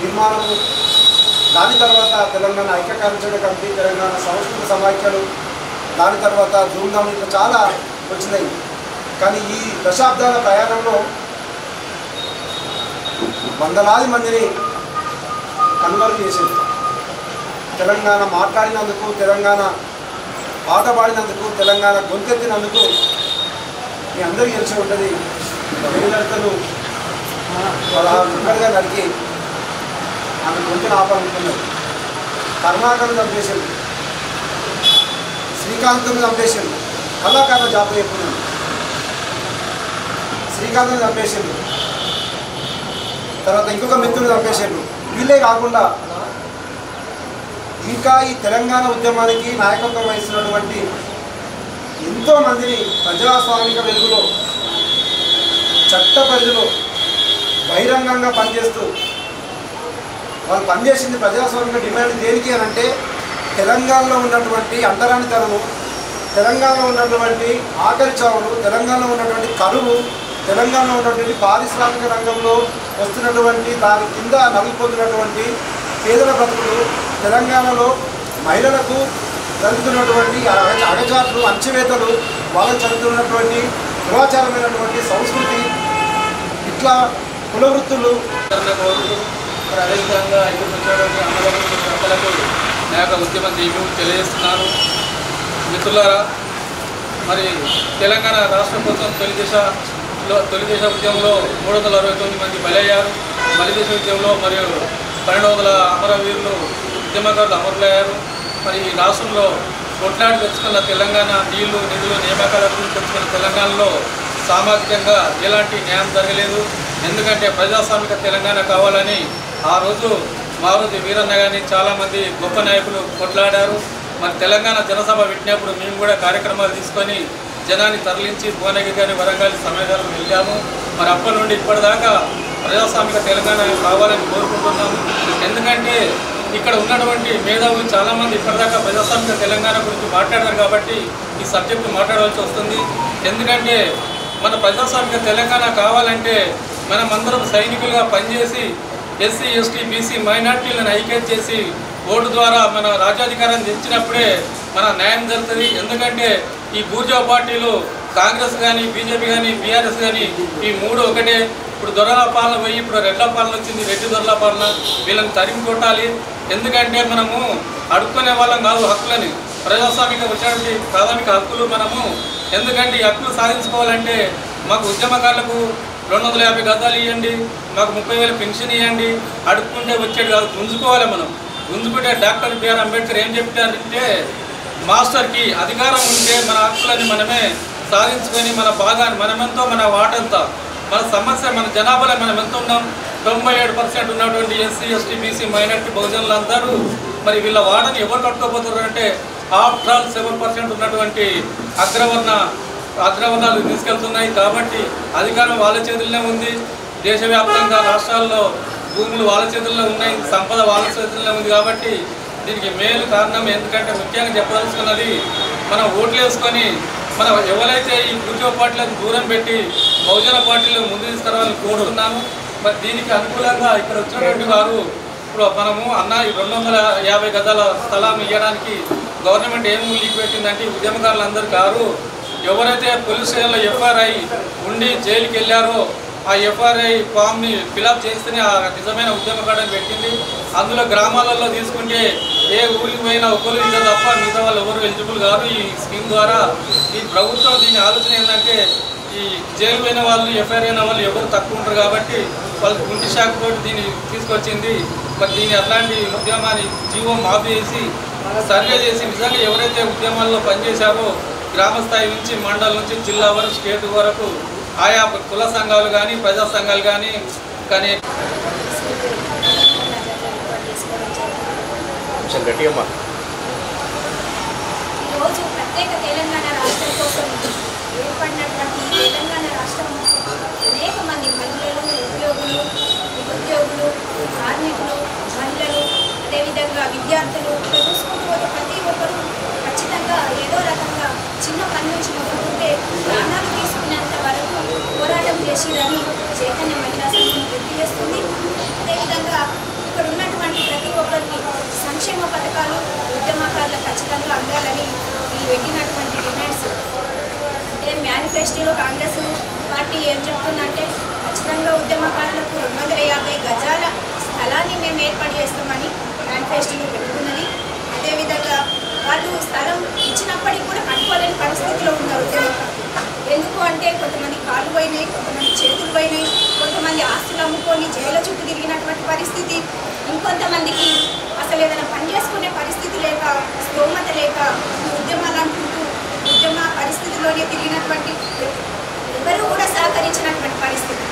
నిర్మాణము, దాని తర్వాత తెలంగాణ ఐక్య కార్యాచరణ కమిటీ, తెలంగాణ సంస్కృత సమాఖ్యలు, దాని తర్వాత ధూమ్ధామ్ ఇట్లా చాలా వచ్చినాయి. కానీ ఈ దశాబ్దాల ప్రయాణంలో వందలాది మందిని కన్వర్ట్ చేసేది. తెలంగాణ మాట్లాడినందుకు, తెలంగాణ పాట పాడినందుకు, తెలంగాణ గొంతెత్తినందుకు మీ అందరికీ తెలిసి ఉంటుంది. వేలతను 16 గుంటలుగా నరికి ఆమె గొంతును ఆపాలనుకున్నారు. కర్ణాకర్ను చంపేశారు, శ్రీకాంత్ను చంపేశారు, కళాకారుల జాబ్ చెప్పుకున్నాను, శ్రీకాంత్ను చంపేశారు, తర్వాత ఇంకొక మిత్రుడు చంపేశారు. వీళ్ళే కాకుండా ఇంకా ఈ తెలంగాణ ఉద్యమానికి నాయకత్వం వహిస్తున్నటువంటి ఎంతోమందిని ప్రజాస్వామిక వెలుగులో చట్ట పరిధిలో బహిరంగంగా పనిచేస్తూ, వాళ్ళు పనిచేసింది ప్రజాస్వామిక డిమాండ్ దేనికి అని అంటే తెలంగాణలో ఉన్నటువంటి అంటరానితనము, తెలంగాణలో ఉన్నటువంటి ఆకలి చావులు, తెలంగాణలో ఉన్నటువంటి కరువు, తెలంగాణలో ఉన్నటువంటి పారిశ్రామిక రంగంలో వస్తున్నటువంటి దాని కింద నలిగిపోతున్నటువంటి పేదల బ్రతుకులు, తెలంగాణలో మహిళలకు జరుగుతున్నటువంటి అగచాట్లు, అంచెవేతలు, వాళ్ళకు జరుగుతున్నటువంటి దురాచారమైనటువంటి సంస్కృతి, ఇట్లా కులవృత్తులు. మరి అదేవిధంగా ఇక్కడ వచ్చినటువంటి అన్నలకు నా యొక్క ఉద్యమ దీపం తెలియజేస్తున్నాను. మిత్రులారా, మరి తెలంగాణ రాష్ట్రం కోసం తొలి దేశ ఉద్యమంలో 369 మంది బలయ్యారు. మలి దేశ ఉద్యమంలో మరియు 1200 అమరవీరులు ఉద్యమకారులు అమరులయ్యారు. మరి ఈ రాష్ట్రంలో కొట్లాడి తెచ్చుకున్న తెలంగాణ నీళ్లు, నిధులు, నియామకాల గురించి తెచ్చుకున్న తెలంగాణలో సామాజికంగా ఎలాంటి న్యాయం జరగలేదు. ఎందుకంటే ప్రజాస్వామిక తెలంగాణ కావాలని ఆ రోజు మారుతి వీరన్న కానీ చాలామంది గొప్ప నాయకులు కొట్లాడారు. మరి తెలంగాణ జనసభ పెట్టినప్పుడు మేము కూడా కార్యక్రమాలు తీసుకొని జనాన్ని తరలించి భువనగిరి కానీ వరంగల్ సమయాలకు వెళ్ళాము. మరి అప్పటి నుండి ఇప్పటిదాకా ప్రజాస్వామిక తెలంగాణ కావాలని కోరుకుంటున్నాము. ఎందుకంటే ఇక్కడ ఉన్నటువంటి మేధావులు చాలామంది ఇప్పటిదాకా ప్రజాస్వామిక తెలంగాణ గురించి మాట్లాడారు కాబట్టి ఈ సబ్జెక్టు మాట్లాడవలసి వస్తుంది. ఎందుకంటే మన ప్రజాస్వామిక తెలంగాణ కావాలంటే మనమందరం సైనికులుగా పనిచేసి ఎస్సీ, ఎస్టీ, బీసీ, మైనార్టీలను ఐక్యం చేసి ఓటు ద్వారా మన రాజ్యాధికారాన్ని తెచ్చినప్పుడే మన న్యాయం జరుగుతుంది. ఎందుకంటే ఈ బూర్జా పార్టీలు కాంగ్రెస్ కానీ, బీజేపీ కానీ, బీఆర్ఎస్ కానీ ఈ మూడు ఒకటే. ఇప్పుడు దొరల పాలన పోయి ఇప్పుడు రెడ్ల పాలన వచ్చింది, రెడ్డి దొరల పాలన. వీళ్ళని తరిమి కొట్టాలి. ఎందుకంటే మనము అడుక్కునే వాళ్ళం కాదు హక్కులని. ప్రజాస్వామిక వచ్చినటువంటి ప్రాథమిక హక్కులు మనము. ఎందుకంటే ఈ హక్కులు సాధించుకోవాలంటే మాకు ఉద్యమకారులకు 250 గజాలు ఇవ్వండి, మాకు 30,000 పెన్షన్ ఇవ్వండి, అడుక్కుంటే వచ్చేది కాదు, గుంజుకోవాలి మనం. గుంజుకుంటే డాక్టర్ బిఆర్ అంబేద్కర్ ఏం చెప్తారంటే మాస్టర్కి అధికారం ఉంటే మన హక్కులని మనమే సాధించుకొని మన భాగాన్ని మనమెంతో మన వాటంతా మన సమస్య మన జనాభాలో మనం ఎంత ఉన్నాం. 97% ఉన్నటువంటి ఎస్సీ, ఎస్టీ, బీసీ, మైనార్టీ బహుజనులు అందరూ మరి వీళ్ళ వాటని ఎవరు కట్టుకోబోతున్నారు అంటే ఆఫ్టర్ ఆల్ 7% ఉన్నటువంటి అగ్రవర్ణాలు తీసుకెళ్తున్నాయి. కాబట్టి అధికారం వాళ్ళ చేతుల్లోనే ఉంది. దేశవ్యాప్తంగా రాష్ట్రాల్లో భూములు వాళ్ళ చేతుల్లో ఉన్నాయి, సంపద వాళ్ళ చేతుల్లో ఉంది. కాబట్టి దీనికి మేలు కారణం ఎందుకంటే ముఖ్యంగా చెప్పదలుచుకున్నది మనం ఓట్లు వేసుకొని మనం ఎవరైతే ఈ బూర్జా పార్టీలను దూరం పెట్టి బహుజన పార్టీలు ముందు తీసుకురావాలని కోరుతున్నాము. మరి దీనికి అనుకూలంగా ఇక్కడ వచ్చినటువంటి వారు ఇప్పుడు మనము అన్న 250 గజాల స్థలాన్ని ఇవ్వడానికి గవర్నమెంట్ ఏం లీక్ పెట్టిందంటే ఉద్యమకారులందరూ గారు ఎవరైతే పోలీస్ స్టేషన్లో ఎఫ్ఐఆర్ అయి ఉండి జైలుకి వెళ్ళారో ఆ ఎఫ్ఆర్ఐ ఫామ్ని ఫిలప్ చేస్తేనే ఆ నిజమైన ఉద్యమకాడని పెట్టింది. అందులో గ్రామాలలో తీసుకుంటే ఏ ఊరికి పోయినా ఒకరు ఇద్దరు తప్ప మిగతా వాళ్ళు ఎవరు ఎలిజిబుల్ కాదు. ఈ స్కీమ్ ద్వారా ఈ ప్రభుత్వం దీని ఆలోచన ఏంటంటే ఈ జైలు పోయిన వాళ్ళు ఎఫ్ఐఆర్ అయిన వాళ్ళు ఎవరు తక్కువ ఉంటారు కాబట్టి వాళ్ళకి గుంటి శాఖ తోటి దీన్ని తీసుకొచ్చింది. మరి దీన్ని అట్లాంటి ఉద్యమాన్ని జీవో మాఫీ చేసి సర్వే చేసి నిజంగా ఎవరైతే ఉద్యమాల్లో పనిచేశారో గ్రామ స్థాయి నుంచి మండలం నుంచి జిల్లా వరకు స్టేట్ వరకు ఆయా కుల సంఘాలు కానీ ప్రజా సంఘాలు కానీ ఈరోజు ప్రత్యేక తెలంగాణ రాష్ట్రం కోసం ఏర్పడినటువంటి తెలంగాణ రాష్ట్రం అనేక మంది మహిళలు, ఉద్యోగులు, నిరుద్యోగులు, కార్మికులు, మహిళలు, అదేవిధంగా విద్యార్థులు ఇట్లా చూసుకుంటూ పోతే ప్రతి ఒక్కరు ఖచ్చితంగా ఏదో రకంగా చిన్న పని నుంచి మొదలుకుంటే ప్రాణాలు తీసుకునేంత వరకు పోరాటం చేసిరని చైతన్య మహిళా సంఘం గుర్తు చేస్తుంది. అదేవిధంగా ఇక్కడ ఉన్నటువంటి ప్రతి ఒక్కరికి సంక్షేమ పథకాలు ఉద్యమకారులకు ఖచ్చితంగా అందాలని వీళ్ళు పెట్టినటువంటి డిమాండ్స్ అంటే మేనిఫెస్టోలో కాంగ్రెస్ పార్టీ ఏం చెప్తుందంటే ఖచ్చితంగా ఉద్యమకారులకు 250 గజాల స్థలాన్ని మేము ఏర్పాటు చేస్తామని మేనిఫెస్టోలో పెట్టుకున్నది. అదేవిధంగా వాళ్ళు స్థలం ఇచ్చినప్పటికీ కూడా కట్టుకోలేని పరిస్థితిలో ఉన్నారు ఉద్యమకారులు. ఎందుకు అంటే కొంతమంది కాళ్ళు పోయినాయి, కొంతమంది చేతులు పోయినాయి, కొంతమంది ఆస్తులు అమ్ముకొని జైలు చుట్టూ తిరిగినటువంటి పరిస్థితి, ఇంకొంతమందికి అసలు ఏదైనా పని చేసుకునే పరిస్థితి లేక స్తోమత లేక ఉద్యమాలు అనుకుంటూ ఉద్యమ పరిస్థితిలోనే తిరిగినటువంటి ఎవరు కూడా సహకరించినటువంటి పరిస్థితి.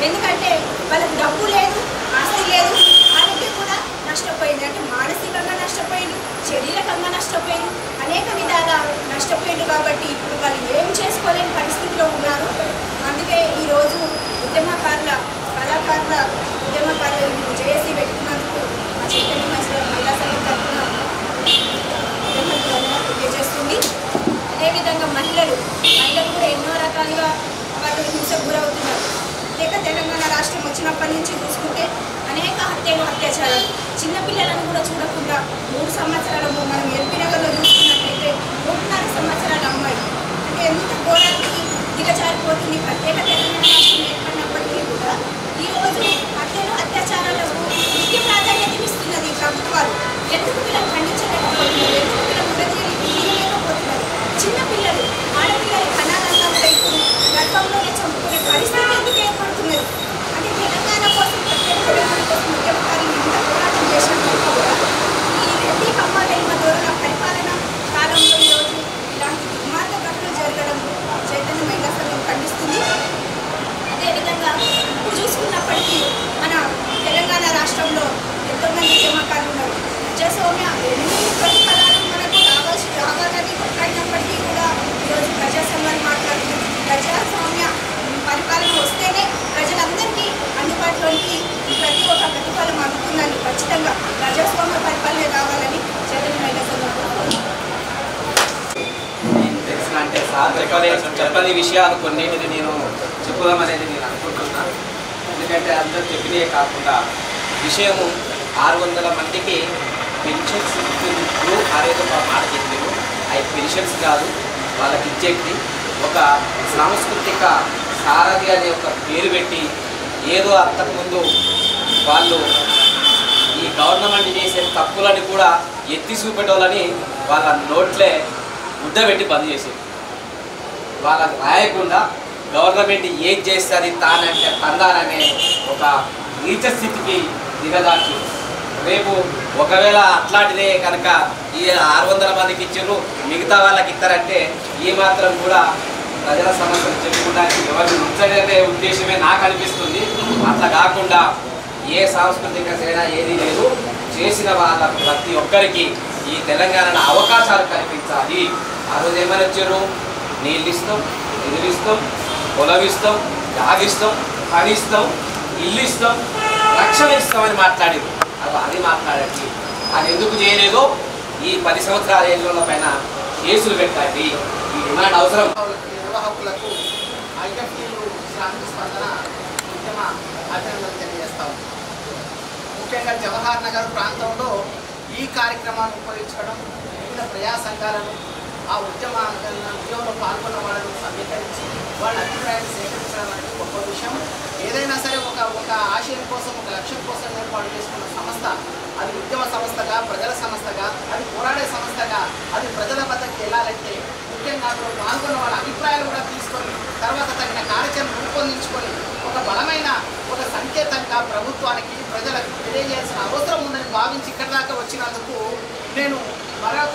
ఎందుకంటే వాళ్ళకి డబ్బు లేదు, ఆస్తి లేదు, ఆరోగ్యం కూడా నష్టపోయింది. అంటే మానసికంగా నష్టపోయింది, శారీరకంగా నష్టపోయింది, అనేక విధాలా నష్టపోయింది. కాబట్టి ఇప్పుడు వాళ్ళు ఏం చేసుకోలేని పరిస్థితిలో ఉన్నారు. అందుకే ఈరోజు ఉద్యమకారుల జేఏసీ పెట్టుకున్నందుకు మా చైతన్య మహిళా సంఘం తరఫున తెలియజేస్తుంది. అదేవిధంగా మహిళలు కూడా ఎన్నో రకాలుగా వాళ్ళు హింసకు గురవుతున్నారు. లేక తెలంగాణ రాష్ట్రం వచ్చినప్పటి నుంచి చూసుకుంటే అనేక హత్యలు, అత్యాచారాలు, చిన్నపిల్లలను కూడా చూడకుండా 3 సంవత్సరాల మనం ఎల్పీ నగర్లో చూసుకున్నట్లయితే 3.5 సంవత్సరాల అమ్మాయి అంటే ఎంత ఘోరానికి దిగజారిపోతుంది. ప్రత్యేక తెలంగాణ రాష్ట్రం ఏర్పడినప్పటికీ కూడా ఈరోజు హత్యలు, అత్యాచారాలకు ముఖ్య ప్రాధాన్యతనిస్తున్నది ప్రభుత్వాలు. ఎందుకు పిల్లలు ఖండించలేకపోతున్నారు, ఎందుకు పిల్లలు తీయలేకపోతున్నారు. చిన్నపిల్లలు, ఆడపిల్లలు కనాలన్నా కూడా ఇప్పుడు గర్భంలోనే చంపుకునే పరిస్థితి ఎందుకు ఏర్పడుతున్నది అంటే తెలంగాణ కోసం, ప్రత్యేక తెలంగాణ కోసం ఉద్యమకారులు ఎంత పోరాటం చేసినప్పుడు కూడా ఈ రెడ్డి కమ్మాలైన ధోరణ పరిపాలన కాలంలో ఈరోజు ఇలాంటి దుర్మార్గ ఘటనలు జరగడం చైతన్య మహిళా సంఘం ఖండిస్తుంది. అదేవిధంగా ఇప్పుడు చూసుకున్నప్పటికీ మన తెలంగాణ రాష్ట్రంలో ఎంతోమంది ఉద్యమకారులు ఉన్నారు. ప్రజాస్వామ్య ఎన్ని ప్రతిఫలాలు మనకు రావాలని కొట్లాడినప్పటికీ కూడా ఈరోజు ప్రజాస్వామ్యాన్ని మాట్లాడుతుంది. ప్రజాస్వామ్య పరిపాలన వస్తేనే ప్రజలందరికీ అందుబాటులోకి ప్రతి ఒక్క ప్రతిఫలం అందుతుందని ఖచ్చితంగా ప్రజాస్వామ్య పరిపాలన కావాలని చైతన్య మహిళా సంఘం అంటే చెప్పని విషయాలు కొన్నిటిని నేను చెప్పుదామనేది నేను అనుకుంటున్నాను. ఎందుకంటే అందరూ చెప్పినే కాకుండా విషయము 600 మందికి పెన్షన్స్ ఇచ్చినప్పుడు అరేదో ఒక మాట చెప్పారు. అవి పెన్షన్స్ కాదు, వాళ్ళకి ఇచ్చేది ఒక సాంస్కృతిక సారథి అనే ఒక పేరు పెట్టి ఏదో అంతకుముందు వాళ్ళు ఈ గవర్నమెంట్ చేసే తప్పులని కూడా ఎత్తి చూపెట్టాలని వాళ్ళ నోట్లే ముద్ద పెట్టి బంద్ చేసేది. వాళ్ళకి రాయకుండా గవర్నమెంట్ ఏం చేస్తుంది తానంటే తందాననే ఒక నీచ స్థితికి దిగదార్చి రేపు ఒకవేళ అట్లాంటిదే కనుక ఈ 600 మందికి ఇచ్చారు, మిగతా వాళ్ళకి ఇస్తారంటే ఈ మాత్రం కూడా ప్రజల సమస్యలు చెప్పుకోవడానికి ఎవరిని ఉంచడనే ఉద్దేశమే నాకు అనిపిస్తుంది. అట్లా కాకుండా ఏ సాంస్కృతిక సేన ఏది లేదు, చేసిన వాళ్ళ ప్రతి ఒక్కరికి ఈ తెలంగాణలో అవకాశాలు కల్పించాలి. ఆ రోజు ఏమైనా వచ్చారు, నీళ్ళు ఇస్తాం, నిధులు ఇస్తాం, పొలం ఇస్తాం, జాగిస్తాం, పని ఇస్తాం, ఇల్లు ఇస్తాం, రక్షణ ఇస్తామని మాట్లాడారు. అది మాట్లాడండి. అది ఎందుకు చేయలేదో ఈ 10 సంవత్సరాల ఏళ్ళ పైన కేసులు పెట్టండి. ఈ డిమాండ్ అవసరం. నిర్వాహకులకు ఐఎఫ్టీలు శ్రామిక స్పందన ఉద్యమ అభినందనలు తెలియజేస్తాం. ముఖ్యంగా జవహర్ నగర్ ప్రాంతంలో ఈ కార్యక్రమాన్ని ఉపయోగించడం, వివిధ ప్రజా సంఘాలను ఆ ఉద్యమంలో పాల్గొన్న వాళ్ళను సమీకరించి వాళ్ళ అభిప్రాయాన్ని సేకరించడం అనేది గొప్ప విషయం. ఒక ఆశయం కోసం, ఒక లక్ష్యం కోసం ఏర్పాటు చేసుకున్న సంస్థ, అది ఉద్యమ సంస్థగా, ప్రజల సంస్థగా, అది పోరాడే సంస్థగా, అది ప్రజల వద్దకు వెళ్ళాలంటే ముఖ్యంగా అందులో పాల్గొన్న వాళ్ళ అభిప్రాయాలు కూడా తీసుకొని తర్వాత తగిన కార్యాచరణ రూపొందించుకొని ఒక బలమైన ఒక సంకేతంగా ప్రభుత్వానికి, ప్రజలకు తెలియజేయాల్సిన అవసరం ఉందని భావించి ఇక్కడ దాకా వచ్చినందుకు నేను మరో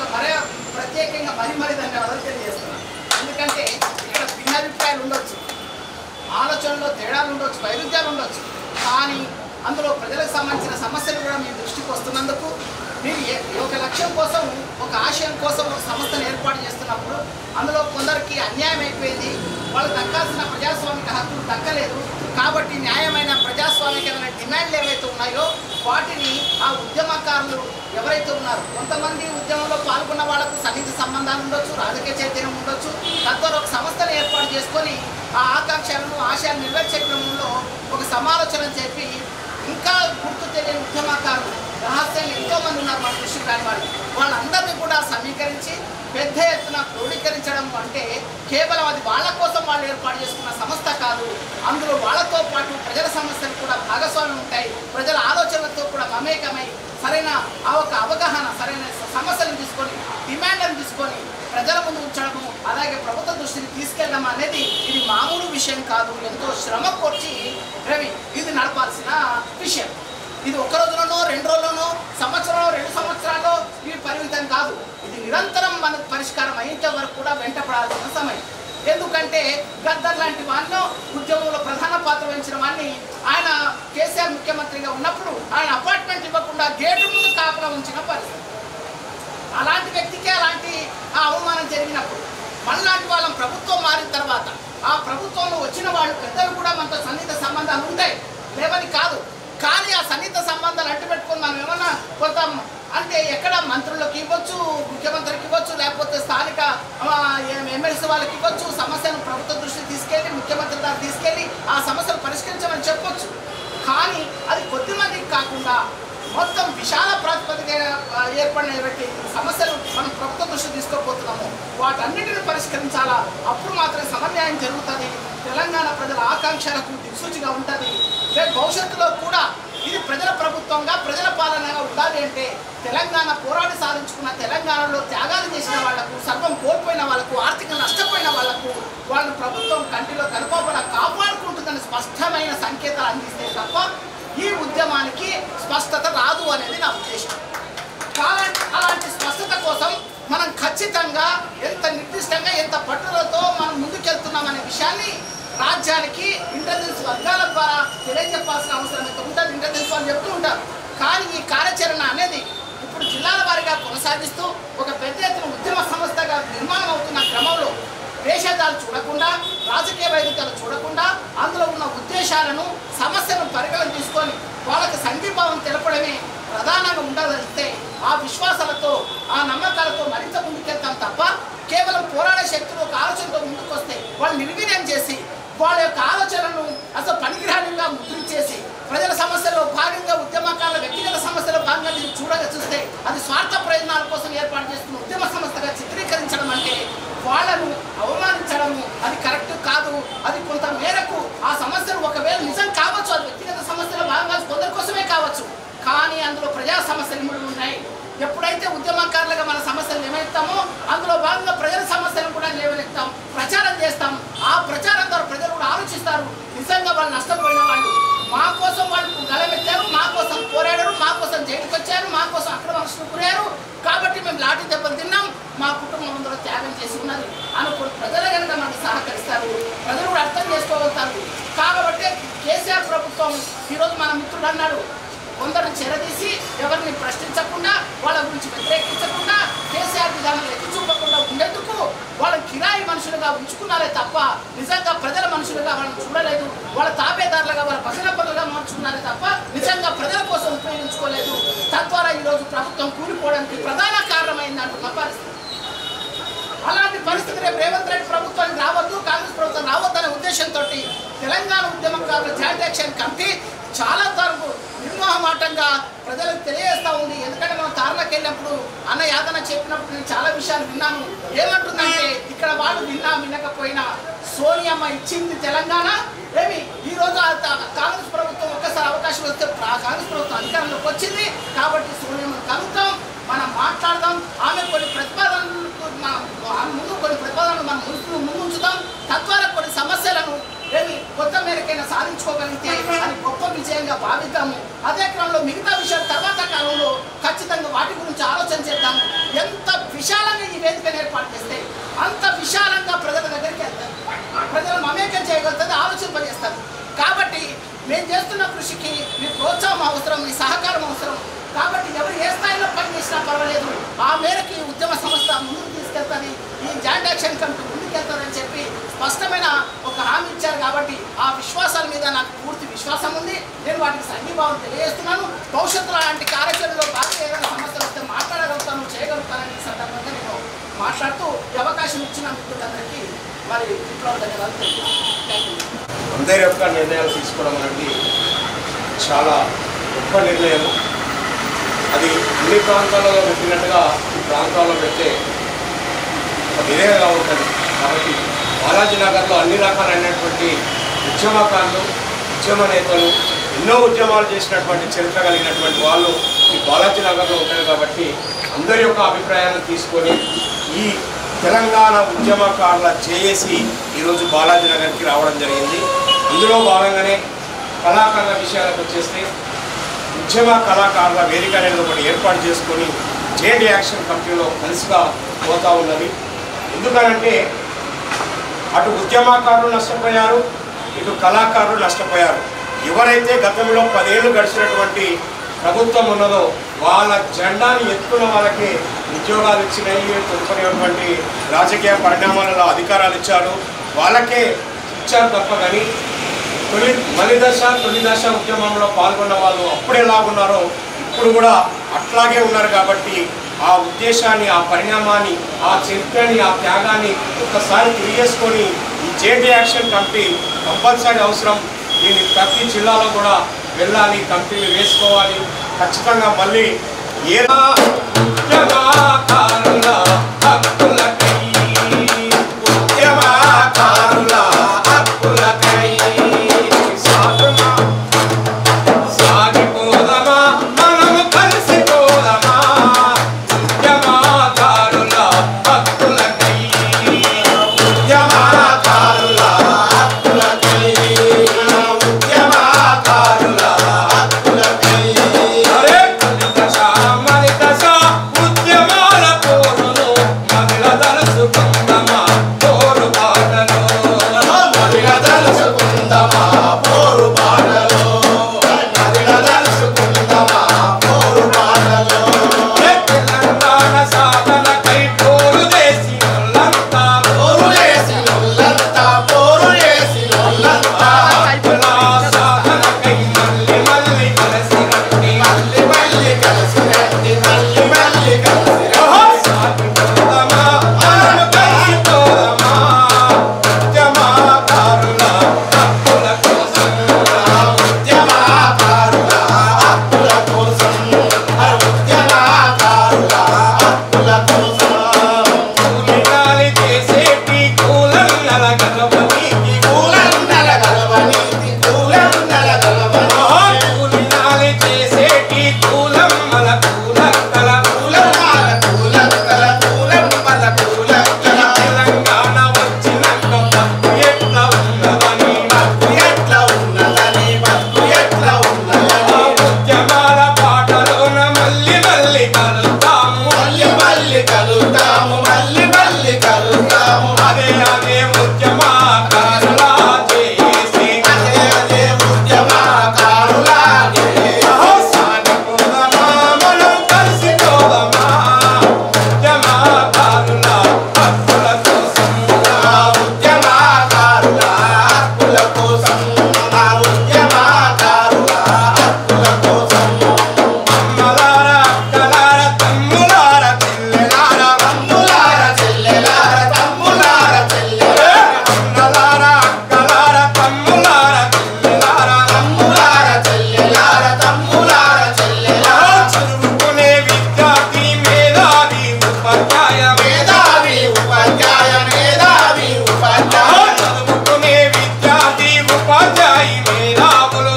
ప్రత్యేకంగా మరీ ధన్యవాదాలు తెలియజేస్తున్నాను. ఎందుకంటే ఇక్కడ భిన్నాభిప్రాయాలు ఉండొచ్చు, ఆలోచనలో తేడాలు ఉండొచ్చు, వైరుధ్యాలు ఉండొచ్చు, కానీ అందులో ప్రజలకు సంబంధించిన సమస్యలు కూడా మీ దృష్టికి వస్తున్నందుకు, మీరు ఒక లక్ష్యం కోసం, ఒక ఆశయం కోసం ఒక సంస్థను ఏర్పాటు చేస్తున్నప్పుడు అందులో కొందరికి అన్యాయం అయిపోయింది, వాళ్ళు దక్కాల్సిన ప్రజాస్వామిక హక్కులు దక్కలేదు, కాబట్టి న్యాయమైన ప్రజాస్వామికమైన డిమాండ్లు ఏవైతే ఉన్నాయో వాటిని ఆ ఉద్యమకారులు ఎవరైతే ఉన్నారో, కొంతమంది ఉద్యమంలో పాల్గొన్న వాళ్ళకు సన్నిహిత సంబంధాలు ఉండొచ్చు, రాజకీయ చైతన్యం ఉండొచ్చు, తద్వారా ఒక సంస్థను ఏర్పాటు చేసుకొని ఆ ఆకాంక్షలను, ఆశయాలను నెరవేర్చే క్రమంలో ఒక సమాలోచన చెప్పి ఇంకా గుర్తు తెలియని ఉద్యమకారులు రహస్యంగా ఎంతోమంది ఉన్నారు మన దృష్టికి రాని వాళ్ళు, వాళ్ళందరినీ కూడా సమీకరించి పెద్ద ఎత్తున క్రోడీకరించడం అంటే కేవలం అది వాళ్ళ కోసం వాళ్ళు ఏర్పాటు చేసుకున్న సంస్థ కాదు, అందులో వాళ్ళతో పాటు ప్రజల సమస్యలు కూడా భాగస్వామ్యం ఉంటాయి, ప్రజల ఆలోచనలతో కూడా మమేకమై సరైన ఆ ఒక అవగాహన, సరైన సమస్యలను తీసుకొని, డిమాండ్లను తీసుకొని ప్రజల ముందు ఉంచడము, అలాగే ప్రభుత్వ దృష్టిని తీసుకెళ్ళడం అనేది ఇది మామూలు విషయం కాదు, ఎంతో శ్రమ కొట్టి ఇది నడపాల్సిన విషయం. ఇది ఒక రోజులోనో, 2 రోజుల్లోనో, సంవత్సరంలో, 2 సంవత్సరాల్లో ఇవి పరిమితం కాదు, ఇది నిరంతరం మనకు పరిష్కారం అయ్యేంత వరకు కూడా వెంటపడాల్సిన సమయం. ఎందుకంటే గద్దర్ లాంటి వాళ్ళు ఉద్యమంలో ప్రధాన పాత్ర వహించిన వాడిని ఆయన కేసీఆర్ ముఖ్యమంత్రిగా ఉన్నప్పుడు ఆయన అపార్ట్మెంట్ ఇవ్వకుండా గేటు ముందు కాపలా ఉంచిన పరిస్థితి. అలాంటి వ్యక్తికి అలాంటి అవమానం జరిగినప్పుడు మనలాంటి వాళ్ళం ప్రభుత్వం మారిన తర్వాత ఆ ప్రభుత్వంలో వచ్చిన వాళ్ళు పెద్దలు కూడా మనతో సన్నిహిత సంబంధాలు ఉంటాయి, లేవని కాదు, కానీ ఆ సన్నిహిత సంబంధాలు అంటుపెట్టుకొని మనం ఏమన్నా కొంత అంటే ఎక్కడ మంత్రులకు ఇవ్వచ్చు, ముఖ్యమంత్రికి ఇవ్వచ్చు, లేకపోతే స్థానిక ఎమ్మెల్సీ వాళ్ళకి ఇవ్వచ్చు, సమస్యను ప్రభుత్వ దృష్టికి తీసుకెళ్ళి ముఖ్యమంత్రి దాకా తీసుకెళ్ళి ఆ సమస్యలు పరిష్కరించమని చెప్పొచ్చు. కానీ అది కొద్ది మందికి కాకుండా మొత్తం విశాల ప్రాతిపదిక ఏర్పడినటువంటి సమస్యలు మనం ప్రభుత్వ దృష్టికి తీసుకోబోతున్నాము, వాటన్నిటిని పరిష్కరించాలా, అప్పుడు మాత్రమే సమన్యాయం జరుగుతుంది, తెలంగాణ ప్రజల ఆకాంక్షలకు దిక్సూచిగా ఉంటుంది. రేపు భవిష్యత్తులో కూడా ఇది ప్రజల ప్రభుత్వంగా, ప్రజల పాలనగా ఉండాలి అంటే తెలంగాణ పోరాడి సాధించుకున్న తెలంగాణలో త్యాగాలు చేసిన వాళ్లకు, సర్వం కోల్పోయిన వాళ్లకు, ఆర్థికంగా నష్టపోయిన వాళ్లకు వాళ్ళ ప్రభుత్వం కంటిలో కనుపాపలా కాపాడుకుంటుందని స్పష్టమైన సంకేతాలు అందిస్తే తప్ప ఈ ఉద్యమానికి స్పష్టత రాదు అనేది నా ఉద్దేశం. అలాంటి స్పష్టత కోసం మనం ఖచ్చితంగా ఎంత నిర్దిష్టంగా, ఎంత పట్టుదలతో మనం ముందుకెళ్తున్నామనే విషయాన్ని రాజ్యానికి ఇంటెలిజెన్స్ వర్గాల ద్వారా తెలియజెప్పాల్సిన అవసరం అయితే ఉంటుంది. ఇంటెలిజెన్స్ వాళ్ళు చెప్తూ ఉంటారు, కానీ ఈ కార్యాచరణ అనేది ఇప్పుడు జిల్లాల వారీగా కొనసాగిస్తూ ఒక పెద్ద ఎత్తున ఉద్యమ సంస్థగా నిర్మాణం అవుతున్న క్రమంలో వేషాదాలు చూడకుండా, రాజకీయ వైద్యులు చూడకుండా అందులో ఉన్న ఉద్దేశాలను, సమస్యలను పరిగణన తీసుకొని వాళ్ళకి సంఘీభావం తెలపడమే ప్రధానంగా ఉండాలంటే ఆ విశ్వాసాలతో, ఆ నమ్మకాలతో మరింత ముందుకెళ్తాం తప్ప కేవలం పోరాడే శక్తులు ఒక ఆలోచనతో ముందుకు వస్తే వాళ్ళు నిర్వీర్యం చేసి వాళ్ళ యొక్క ఆలోచనలను అసలు పనికిరానిగా ముద్రించేసి ప్రజల సమస్యల్లో భాగంగా, ఉద్యమకారుల వ్యక్తిగత సమస్యలో భాగంగా చూస్తే అది స్వార్థ ప్రయోజనాల కోసం ఏర్పాటు చేస్తున్న ఉద్యమ సంస్థగా చిత్రీకరించడం అంటే వాళ్ళను అవమానించడము అది కరెక్ట్ కాదు. అది కొంత మేరకు ఆ సమస్యలు ఒకవేళ నిజం కావచ్చు, అది వ్యక్తిగత సమస్యల భాగంగా కొందరి కోసమే కావచ్చు, కానీ అందులో ప్రజా సమస్యలు ముడి ఉన్నాయి. ఎప్పుడైతే ఉద్యమకారులుగా మన సమస్యలు లేవనెత్తామో అందులో భాగంగా ప్రజల సమస్యలను కూడా లేవనెత్తాం, ప్రచారం చేస్తాం. ఆ ప్రచారం ద్వారా ప్రజలు కూడా ఆలోచిస్తారు, నిజంగా వాళ్ళు నష్టపోయిన వాళ్ళు మా కోసం వాళ్ళు గలమెత్తారు, మా కోసం పోరాడారు, మా కోసం జైలుకి వచ్చారు, మా కోసం అక్రమస్తులు గురయ్యారు, కాబట్టి మేము లాఠీ దెబ్బలు తిన్నాం, మా కుటుంబం అందరూ త్యాగం చేసి ఉన్నది అనుకుని ప్రజలు కనుక మనకు సహకరిస్తారు, ప్రజలు కూడా అర్థం చేసుకోగలుగుతారు. కాబట్టి కేసీఆర్ ప్రభుత్వం ఈరోజు మన మిత్రుడు అన్నాడు, కొందరిని చెరదీసి ఎవరిని ప్రశ్నించకుండా, వాళ్ళ గురించి వ్యతిరేకించకుండా, కేసీఆర్ విధానం ఎత్తి చూపకుండా ఉండేందుకు వాళ్ళని కిరాయి మనుషులుగా ఉంచుకున్నారే తప్ప నిజంగా ప్రజల మనుషులుగా వాళ్ళని చూడలేదు, వాళ్ళ తాబేదారులుగా, వాళ్ళ భజన పనులుగా మార్చుకున్నారే తప్ప నిజంగా ప్రజల కోసం ఉపయోగించుకోలేదు. తద్వారా ఈరోజు ప్రభుత్వం కూలిపోవడానికి ప్రధాన కారణమైంది అంటున్న పరిస్థితి. అలాంటి పరిస్థితి రేపు రేవంత్ రెడ్డి ప్రభుత్వానికి రావద్దు, కాంగ్రెస్ ప్రభుత్వం రావద్దనే ఉద్దేశంతో తెలంగాణ ఉద్యమకారుల జాయింట్ యాక్షన్ కమిటీ చాలా వరకు నిర్మోహమాటంగా ప్రజలకు తెలియజేస్తూ ఉంది. ఎందుకంటే మనం తారలకు వెళ్ళినప్పుడు అన్న యాదన చెప్పినప్పుడు నేను చాలా విషయాలు విన్నాను. ఏమంటుందంటే ఇక్కడ వాళ్ళు వినకపోయినా సోనియమ్మ ఇచ్చింది తెలంగాణ, ఏమి ఈరోజు కాంగ్రెస్ ప్రభుత్వం ఒక కాంగ్రెస్ ప్రభుత్వం అధికారంలోకి వచ్చింది కాబట్టి సోనియమ్మ కలుగుతాం, మనం మాట్లాడదాం, ఆమె కొన్ని ప్రతిపాదనలు మనం ముందుంచుదాం, తద్వారా కొన్ని సమస్యలను ఏమి కొత్త మేరకైనా సాధించుకోగలిగితే అది గొప్ప విజయంగా భావిద్దాము. అదే క్రమంలో మిగతా విషయాలు తర్వాత కాలంలో ఖచ్చితంగా వాటి గురించి ఆలోచన చేద్దాము. ఎంత విశాలంగా ఈ వేదికను ఏర్పాటు చేస్తే అంత విశాలంగా ప్రజల దగ్గరికి వెళ్తారు, ప్రజలను మమేకం చేయగలుగుతుంది, ఆలోచింపజేస్తారు. కాబట్టి మేము చేస్తున్న కృషికి మీ ప్రోత్సాహం అవసరం, మీ సహకారం అవసరం. కాబట్టి ఎవరు ఏ స్థాయిలో పనిచేసినా పర్వాలేదు, ఆ మేరకు ఈ ఉద్యమ సంస్థ ముందుకు తీసుకెళ్తుంది, ఈ జాయింట్ యాక్షన్ కమిటీ ముందుకెళ్తారని చెప్పి స్పష్టమైన ఒక హామీ ఇచ్చారు. కాబట్టి ఆ విశ్వాసాల మీద నాకు పూర్తి విశ్వాసం ఉంది. నేను వాటికి సంఘీభావం తెలియజేస్తున్నాను. భవిష్యత్తులో అలాంటి కార్యాచరణలో బాగా ఏదైనా సమస్యలు వస్తే మాట్లాడగలుగుతాను, చేయగలుగుతానని ఈ సందర్భంగా నేను మాట్లాడుతూ ఈ అవకాశం ఇచ్చిన మిత్రులందరికీ మరి ఇంట్లో ధన్యవాదాలు తెలియజేస్తాను. అందరి యొక్క నిర్ణయాలు తీసుకోవడం అనేది చాలా గొప్ప నిర్ణయం. అది అన్ని ప్రాంతాలలో పెట్టినట్టుగా ఈ ప్రాంతాల్లో పెడితే విధేయంగా ఉంటుంది. కాబట్టి బాలాజీ నగర్లో అన్ని రకాలైనటువంటి ఉద్యమకారులు, ఉద్యమ నేతలు, ఎన్నో ఉద్యమాలు చేసినటువంటి చరిత్ర కలిగినటువంటి వాళ్ళు ఈ బాలాజీ నగర్లో ఉంటారు. కాబట్టి అందరి యొక్క అభిప్రాయాలను తీసుకొని ఈ తెలంగాణ ఉద్యమకారుల జేఏసీ ఈరోజు బాలాజీ నగర్కి రావడం జరిగింది. అందులో భాగంగానే కళాకారుల విషయాలకు వచ్చేస్తే ఉద్యమ కళాకారుల వేదిక అనేది ఒకటి ఏర్పాటు చేసుకొని జేడీ యాక్షన్ కమిటీలో కలిసిగా పోతూ ఉన్నది. ఎందుకనంటే అటు ఉద్యమకారులు నష్టపోయారు, ఇటు కళాకారులు నష్టపోయారు. ఎవరైతే గతంలో 10 ఏళ్ళు గడిచినటువంటి ప్రభుత్వం ఉన్నదో వాళ్ళ జెండాని ఎత్తుకున్న వాళ్ళకి ఉద్యోగాలు ఇచ్చినాయి, తదుపరినటువంటి రాజకీయ పరిణామాలలో అధికారాలు ఇచ్చారు, వాళ్ళకే ఇచ్చారు తప్ప. కానీ తొలి దశ ఉద్యమంలో పాల్గొన్న వాళ్ళు అప్పుడు ఎలా ఉన్నారో ఇప్పుడు కూడా అట్లాగే ఉన్నారు. కాబట్టి ఆ ఉద్దేశాన్ని, ఆ పరిణామాన్ని, ఆ చరిత్రని, ఆ త్యాగాన్ని ఒక్కసారి తెలియజేసుకొని ఈ జేడీ యాక్షన్ కమిటీ కంపల్సరీ అవసరం. దీన్ని ప్రతి జిల్లాలో కూడా వెళ్ళాలి, కమిటీలు వేసుకోవాలి. ఖచ్చితంగా మళ్ళీ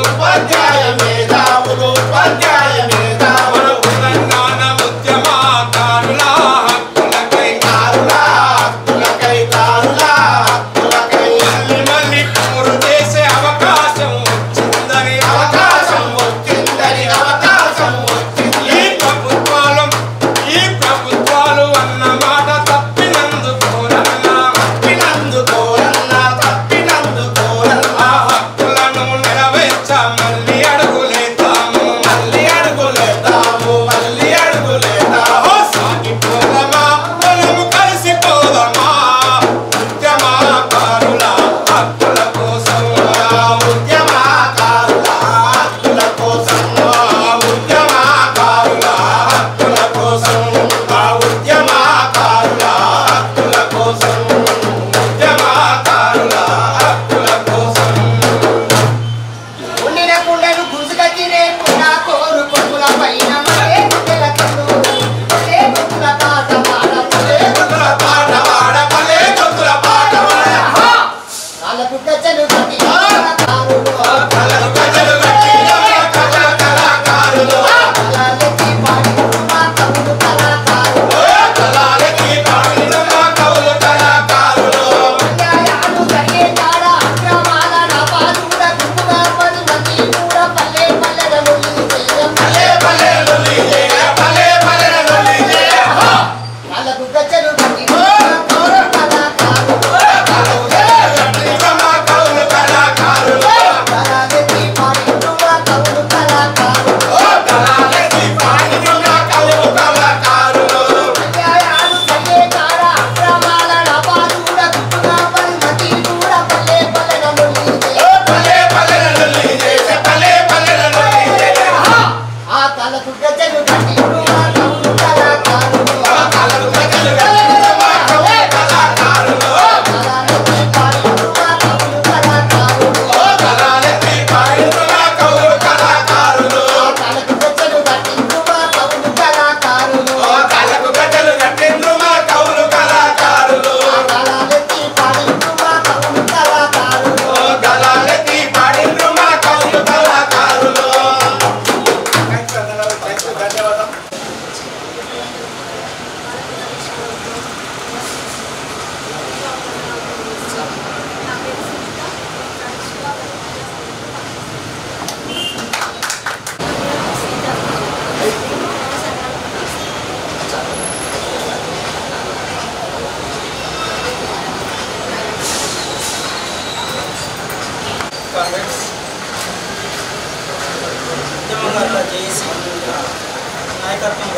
ఉపాధ్యాయ మేధావులు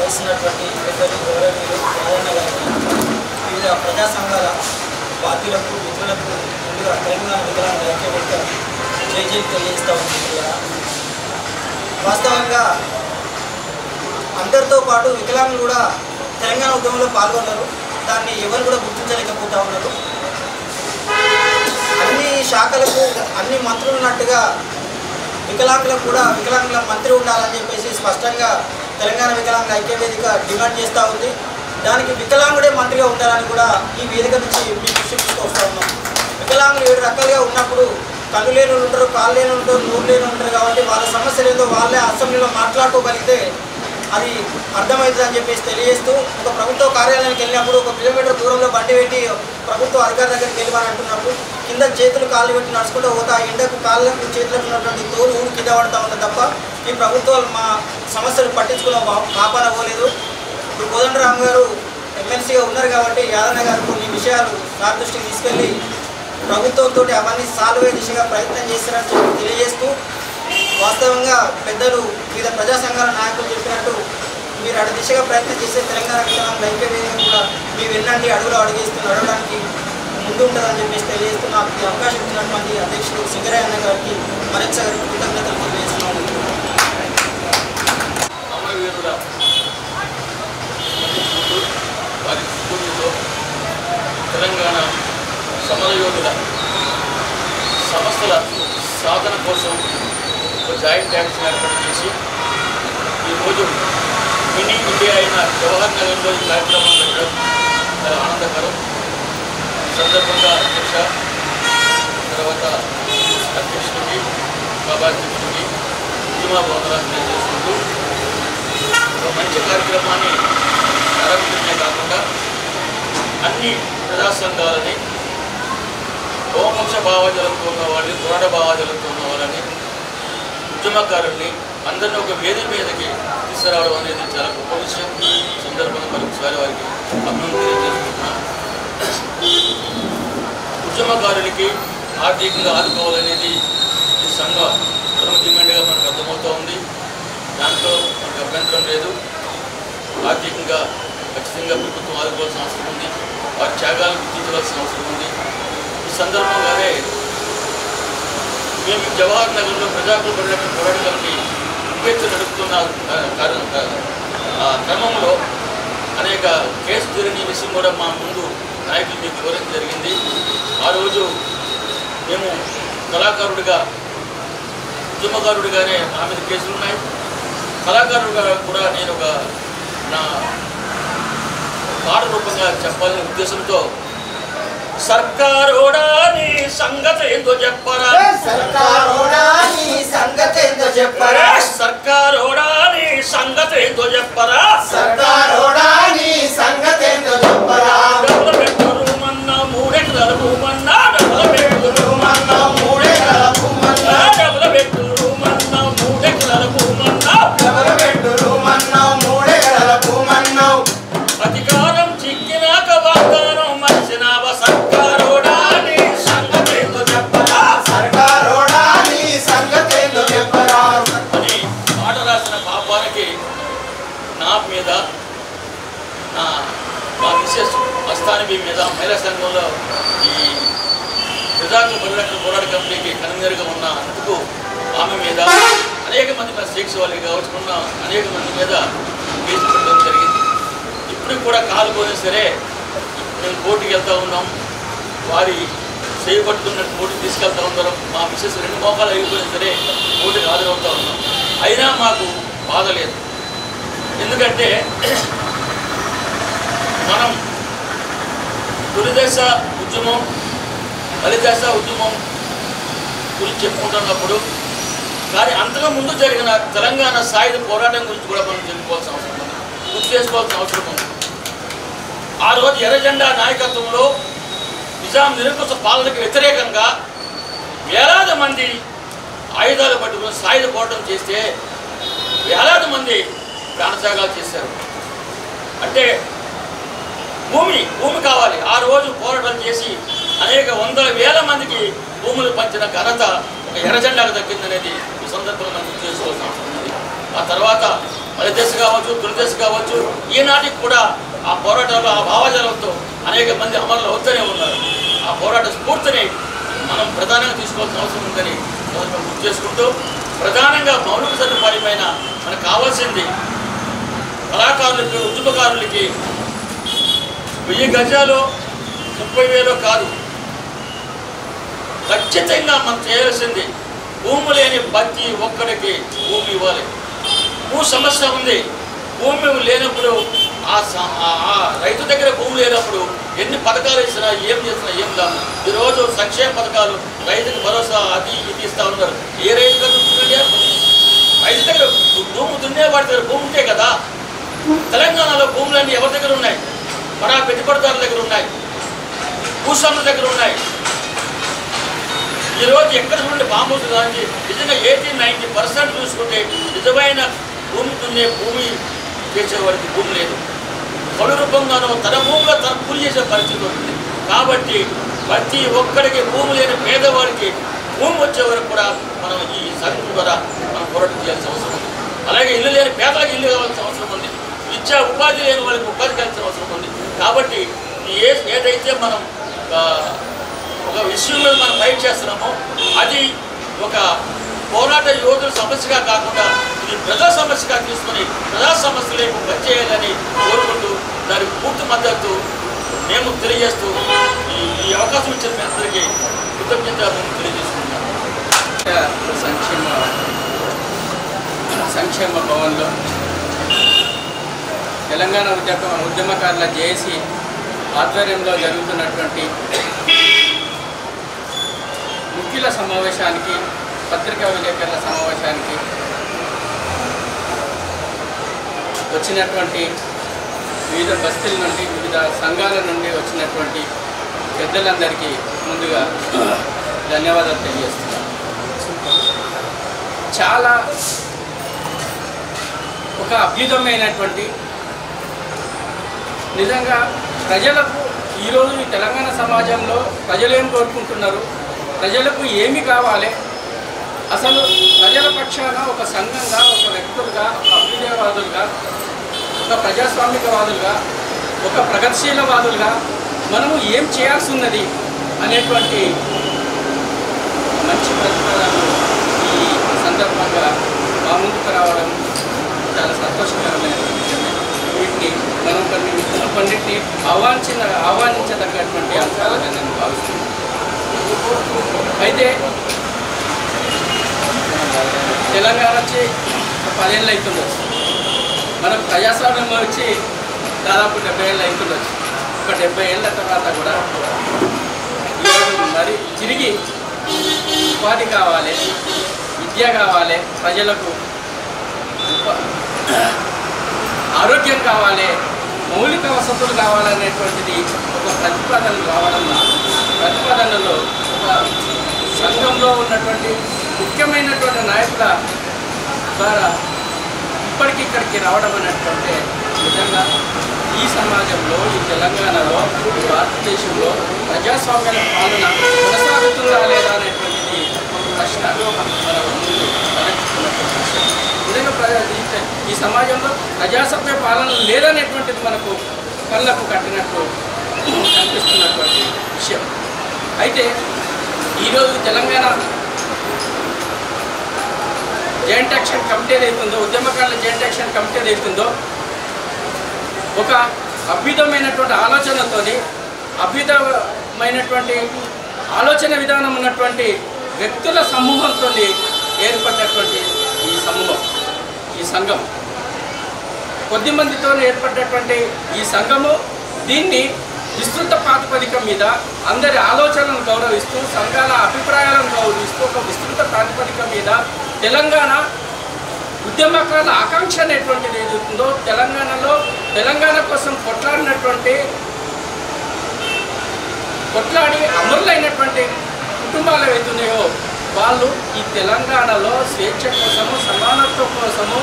వహిస్తున్నటువంటి పెద్దలు గౌరవనీయులు రాజన్న గారికి వివిధ ప్రజా సంఘాల బాధ్యులకు మిత్రులకు ముందుగా తెలంగాణ వికలాంగుల ఐక్యవేదిక జైలు తెలియజేస్తూ ఉంది. వాస్తవంగా అందరితో పాటు వికలాంగులు కూడా తెలంగాణ ఉద్యమంలో పాల్గొన్నారు. దాన్ని ఎవరు కూడా గుర్తించలేకపోతూ ఉన్నారు. అన్ని శాఖలకు అన్ని మంత్రులు ఉన్నట్టుగా వికలాంగులకు కూడా వికలాంగుల మంత్రి ఉండాలని చెప్పేసి స్పష్టంగా తెలంగాణ వికలాంగుల ఐక్యవేదిక డిమాండ్ చేస్తూ ఉంది. దానికి వికలాంగుడే మంత్రిగా ఉండాలని కూడా ఈ వేదిక నుంచి మీ దృష్టికి తీసుకొస్తూ ఉన్నాం. వికలాంగులు 7 రకాలుగా ఉన్నప్పుడు కళ్ళు లేని ఉంటారు, కాళ్ళు లేని ఉంటారు, నూరు లేని ఉంటారు. కాబట్టి వాళ్ళ సమస్యలు ఏదో వాళ్ళే అసెంబ్లీలో మాట్లాడుకోగలిగితే అది అర్థమవుతుందని చెప్పేసి తెలియజేస్తూ, ఒక ప్రభుత్వ కార్యాలయానికి వెళ్ళినప్పుడు 1 కిలోమీటర్ దూరంలో బండి పెట్టి ప్రభుత్వ అధికారి దగ్గరికి వెళ్ళమని అంటున్నప్పుడు కింద చేతులు కాళ్ళు పెట్టి నడుచుకుంటూ పోతా ఎండకు కాళ్ళకు చేతులకు ఉన్నటువంటి తోలు ఊరు కింద పడతా ఉంది తప్ప ఈ ప్రభుత్వాలు మా సమస్యలు పట్టించుకున్న పాపన పోలేదు. ఇప్పుడు కోదండరామ్ గారు ఎమ్మెల్సీగా ఉన్నారు కాబట్టి యాదన్న గారు కొన్ని విషయాలు సార్ దృష్టికి తీసుకెళ్ళి ప్రభుత్వంతో అవన్నీ సాల్వ్ అయ్యే దిశగా ప్రయత్నం చేస్తారని చెప్పి తెలియజేస్తూ, వాస్తవంగా పెద్దలు వివిధ ప్రజా సంఘాల నాయకులు చెప్పినట్టు మీరు అటు దిశగా ప్రయత్నం చేస్తే తెలంగాణ వికలాంగుల ఐక్యవేదిక కూడా మీ వెన్నంటి అడుగులు నడవడానికి ముందు ఉంటుందని చెప్పేసి తెలియజేస్తూ నాకు ఈ అవకాశం ఇచ్చినటువంటి అధ్యక్షుడు సింగరయ్య అన్న గారికి మరొకసారి కృతజ్ఞతలు తెలియజేస్తున్నాను. అమరవీరుల వారి స్ఫూర్తితో తెలంగాణ సమరయోధుల సమస్యల సాధన కోసం ఒక జాయింట్ యాక్షన్ ఏర్పాటు చేసి ఈరోజు మినీ ఇండియా అయిన జవహర్ నగర్లో ఈ కార్యక్రమం పెట్టడం చాలా ఆనందకరం. ఈ సందర్భంగా అధ్యక్ష తర్వాత అధ్యక్షుడికి బాబాధ్యక్షుడికి ఉద్యమ భవనాలు తెలియజేసుకుంటూ ఒక మంచి కార్యక్రమాన్ని ప్రారంభించడమే కాకుండా అన్ని ప్రజా సంఘాలని హోమోక్ష భావజలంతో ఉన్న వాళ్ళని పోరాట భావజలంతో ఉన్న వాళ్ళని ఉద్యమకారుల్ని అందరినీ ఒక వేదిక మీదకి తీసుకురావడం అనేది చాలా గొప్ప విషయం. సందర్భంగా మరొకసారి వారికి అభినందన తెలియజేసుకుంటున్నాం. ఉద్యమకారులకి ఆర్థికంగా ఆదుకోవాలనేది ఈ సంఘ డిమాండ్గా మనకు అర్థమవుతూ ఉంది. దాంట్లో మనకు అభ్యంతరం లేదు. ఆర్థికంగా ఖచ్చితంగా ప్రభుత్వం ఆదుకోవాల్సిన అవసరం ఉంది. వారి త్యాగాలను గుర్తించవలసిన అవసరం ఉంది. ఈ సందర్భంగానే మేము జవహర్ నగర్లో ప్రజాకుల పరిరక్షణ పోరాట కమిటీ ఉపెత్తు నడుపుతున్న క్రమంలో అనేక కేసు తీరని విషయం కూడా మా ముందు నాయకులు మీకు వివరించడం జరిగింది. ఆ రోజు మేము కళాకారుడిగా ఉద్యమకారుడిగానే నా మీద కేసులు ఉన్నాయి. కళాకారుడిగా కూడా నేను ఒక నా పాట రూపంగా చెప్పాలనే ఉద్దేశంతో సర్కారోడా నీ సంగతి ఏందో చెప్పరా, సర్కారోడా నీ సంగతి ఏందో చెప్పరా, సర్కారోడా నీ సంగతి ఏందో చెప్పరా, సర్కారోడా నీ సంగతి ఏందో చెప్పరా. డబ్బుల బెడ్రూమన్నా 3 ఎకరాల భూమన్నా, డబ్బుల బెడ్రూమన్నా 3 ఎకరాల భూమన్నా, డబ్బుల బెడ్రూమన్నా 3 ఎకరాల భూమన్నా, డబ్బుల బెడ్రూమన్నా 3 ఎకరాల భూమన్నా. అధికారం చిక్కినాక వాగ్దానం మరిచినావ, సర్కారోడా నీ సంగతి ఏందో చెప్పరా, సర్కారోడా నీ సంగతి ఏందో చెప్పరా అని పాట రాసిన పాపానికి నా మీద మా మిసెస్ మస్తానబీ మీద మహిళా సంఘంలో ఈ ప్రజాకుల పరిరక్షణ పోరాట కమిటీకి కన్వీనర్గా ఉన్నందుకు ఆమె మీద అనేక మంది మన స్టేక్స్ వాళ్ళకి కావచ్చుకున్న అనేక మంది మీద కేసు పెట్టడం జరిగింది. ఇప్పుడు కూడా కాలుపోయినా సరే మేము కోర్టుకి వెళ్తూ ఉన్నాం. వారి చేయబడుతున్నట్టు కోర్టుకు తీసుకెళ్తూ ఉన్నారు. మా మిసెస్ 2 మోకాలు అయిపోయినా సరే కోర్టుకు హాజరవుతూ ఉన్నాం. అయినా మాకు బాధ లేదు. ఎందుకంటే మనం తొలిదశ ఉద్యమం ఫలిదశ ఉద్యమం గురించి చెప్పుకుంటున్నప్పుడు కానీ అంతగా ముందు జరిగిన తెలంగాణ సాయుధ పోరాటం గురించి కూడా మనం చెప్పుకోవాల్సిన అవసరం ఉంది, గుర్తు చేసుకోవాల్సిన అవసరం ఉంది. ఆ రోజు ఎర్రజెండా నాయకత్వంలో నిజాం నిరంకుశ పాలనకు వ్యతిరేకంగా వేలాది మంది ఆయుధాలు పట్టుకుని సాయుధ పోరాటం చేస్తే వేలాది మంది ప్రాణత్యాగాలు చేశారు. అంటే భూమి కావాలి. ఆ రోజు పోరాటం చేసి అనేక వందల వేల మందికి భూములు పంచిన ఘనత ఒక ఎర్రజెండాకు దక్కిందనేది ఈ సందర్భంగా మనం గుర్తు చేసుకోవాల్సిన అవసరం ఉంది. ఆ తర్వాత మలిదశ కావచ్చు, తొలిదశ కావచ్చు, ఈనాటికి కూడా ఆ పోరాటంలో ఆ భావజాలంతో అనేక మంది అమరులు అవుతూనే ఉన్నారు. ఆ పోరాట స్ఫూర్తిని మనం ప్రధానంగా తీసుకోవాల్సిన అవసరం ఉందని గుర్తు చేసుకుంటూ, ప్రధానంగా మౌలిక సదుపాయమైన మనకు కావాల్సింది కళాకారులకి, ఉద్యమకారులకి 1000 గజాలు 30,000 కాదు, ఖచ్చితంగా మనం చేయాల్సింది భూమి లేని ప్రతి ఒక్కడికి భూమి ఇవ్వాలి. భూ సమస్య ఉంది. భూమి లేనప్పుడు ఆ రైతు దగ్గర భూమి లేనప్పుడు ఎన్ని పథకాలు ఇచ్చినా ఏం చేసినా ఏం కాదు. ఈరోజు సంక్షేమ పథకాలు రైతుకు భరోసా అది ఇది ఇస్తూ ఉన్నారు. ఏ రైతు దగ్గర ఉంటుందండి? రైతు దగ్గర భూమి దున్నేవాడి దగ్గర భూమి ఉంటే కదా. తెలంగాణలో భూములన్నీ ఎవరి దగ్గర ఉన్నాయి? మన పెట్టుబడిదారుల దగ్గర ఉన్నాయి, భూస్వాముల దగ్గర ఉన్నాయి. ఈరోజు ఎక్కడ చూడండి బాంబులు దానికి నిజంగా 80-90% చూసుకుంటే నిజమైన భూమి దున్నే భూమి చేసేవాడికి భూమి లేదు. పలు రూపంగానో తన భూమిలో తన కూలి చేసే పరిస్థితి ఉంటుంది. కాబట్టి ప్రతి ఒక్కడికి భూమి లేని పేదవాడికి భూమి వచ్చే వరకు కూడా మనం ఈ సంఘం ద్వారా మనం పోరాటం చేయాల్సిన అవసరం ఉంది. అలాగే ఇల్లు లేని పేదలకు ఇల్లు కావాల్సిన అవసరం ఉంది. విద్యా ఉపాధి లేని వాళ్ళకి ఉపాధి కావాల్సిన అవసరం ఉంది. కాబట్టి ఏదైతే మనం ఒక విషయం మీద మనం ఫైట్ చేస్తున్నామో అది ఒక పోరాట యోధుల సమస్యగా కాకుండా ఇది ప్రజా సమస్యగా తీసుకుని ప్రజా సమస్యలకు పనిచేయాలని కోరుకుంటూ దానికి పూర్తి మద్దతు మేము తెలియజేస్తూ ఈ అవకాశం ఇచ్చిన మీ అందరికీ కృతజ్ఞతలు తెలియజేసుకుంటున్నాం. సంక్షేమ భవన్లో తెలంగాణ ఉద్యమకారుల జేఏసీ ఆధ్వర్యంలో జరుగుతున్నటువంటి ముఖ్యుల సమావేశానికి, పత్రికా విలేకరుల సమావేశానికి వచ్చినటువంటి వివిధ బస్తీల నుండి, వివిధ సంఘాల నుండి వచ్చినటువంటి పెద్దలందరికీ ముందుగా ధన్యవాదాలు తెలియజేస్తున్నాను. చాలా ఒక అద్భుతమైనటువంటి నిజంగా ప్రజలకు ఈరోజు ఈ తెలంగాణ సమాజంలో ప్రజలు ఏం కోరుకుంటున్నారు, ప్రజలకు ఏమి కావాలి, అసలు ప్రజల పక్షాన ఒక సంఘంగా, ఒక వ్యక్తులుగా, ఒక అభ్యుదయవాదులుగా, ఒక ప్రజాస్వామికవాదులుగా, ఒక ప్రగతిశీలవాదులుగా మనము ఏం చేయాల్సి ఉన్నది అనేటువంటి మంచి ప్రతిపాదనలు ఈ సందర్భంగా మా ముందుకు రావడం చాలా సంతోషకరమైన విషయమే. వీటిని మనం కొన్నింటిని ఆహ్వానించదగ్గటువంటి అంశాలుగా నేను భావిస్తున్నాను. అయితే తెలంగాణ వచ్చి 10 ఏళ్ళు అవుతుండొచ్చు, మనకు ప్రజాస్వామ్యం వచ్చి దాదాపు 70 ఏళ్ళు అవుతుండొచ్చు. ఒక 70 ఏళ్ళ తర్వాత కూడా ఈరోజు మరి తిరిగి ఉపాధి కావాలి, విద్య కావాలి, ప్రజలకు ఆరోగ్యం కావాలి, మౌలిక వసతులు కావాలనేటువంటిది ఒక ప్రతిపాదనలో ఒక సంఘంలో ఉన్నటువంటి ముఖ్యమైనటువంటి నాయకుల ద్వారా ఇప్పటికిక్కడికి రావడం అనేటువంటి నిజంగా ఈ సమాజంలో, ఈ తెలంగాణలో, ఈ భారతదేశంలో ప్రజాస్వామ్య పాలన కొనసాగుతుందా లేదా అనేటువంటిది ఒక ప్రశ్న నిజంగా ఈ సమాజంలో ప్రజాస్వామ్య పాలన లేదనేటువంటిది మనకు కళ్ళకు కట్టినట్టు కనిపిస్తున్నటువంటి విషయం. అయితే ఈరోజు తెలంగాణ జాయింట్ యాక్షన్ కమిటీ ఏదైతుందో, ఉద్యమకారుల జాయింట్ యాక్షన్ కమిటీ ఏదైతుందో ఒక అద్భుతమైనటువంటి ఆలోచనతోని, అద్భుతమైనటువంటి ఆలోచన విధానం ఉన్నటువంటి వ్యక్తుల సమూహంతో ఏర్పడినటువంటి ఈ సంఘం, కొద్దిమందితో ఏర్పడినటువంటి ఈ సంఘము దీన్ని విస్తృత ప్రాతిపదిక మీద అందరి ఆలోచనలను గౌరవిస్తూ, సంఘాల అభిప్రాయాలను గౌరవిస్తూ ఒక విస్తృత ప్రాతిపదిక మీద తెలంగాణ ఉద్యమకారుల ఆకాంక్ష అనేటువంటిది ఏదవుతుందో, తెలంగాణ కోసం కొట్లాడి అమరులైనటువంటి కుటుంబాలు ఏవైతున్నాయో వాళ్ళు ఈ తెలంగాణలో స్వేచ్ఛ కోసము, సమానత్వం కోసము,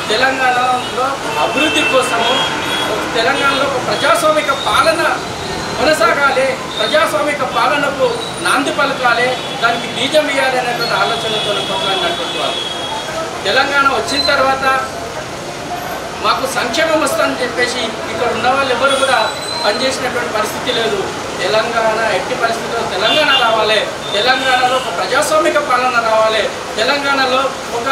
తెలంగాణలో అభివృద్ధి కోసము, తెలంగాణలో ఒక ప్రజాస్వామిక పాలన కొనసాగాలి, ప్రజాస్వామిక పాలనకు నాంది పలకాలి, దానికి బీజం వేయాలి అనేటువంటి ఆలోచనతో కొట్లాడినటువంటి వాళ్ళు. తెలంగాణ వచ్చిన తర్వాత మాకు సంక్షేమం వస్తుందని చెప్పేసి ఇక్కడ ఉన్న వాళ్ళు ఎవరు కూడా పనిచేసినటువంటి పరిస్థితి లేదు. తెలంగాణ ఎట్టి పరిస్థితుల్లో తెలంగాణ రావాలి, తెలంగాణలో ఒక ప్రజాస్వామిక పాలన రావాలి, తెలంగాణలో ఒక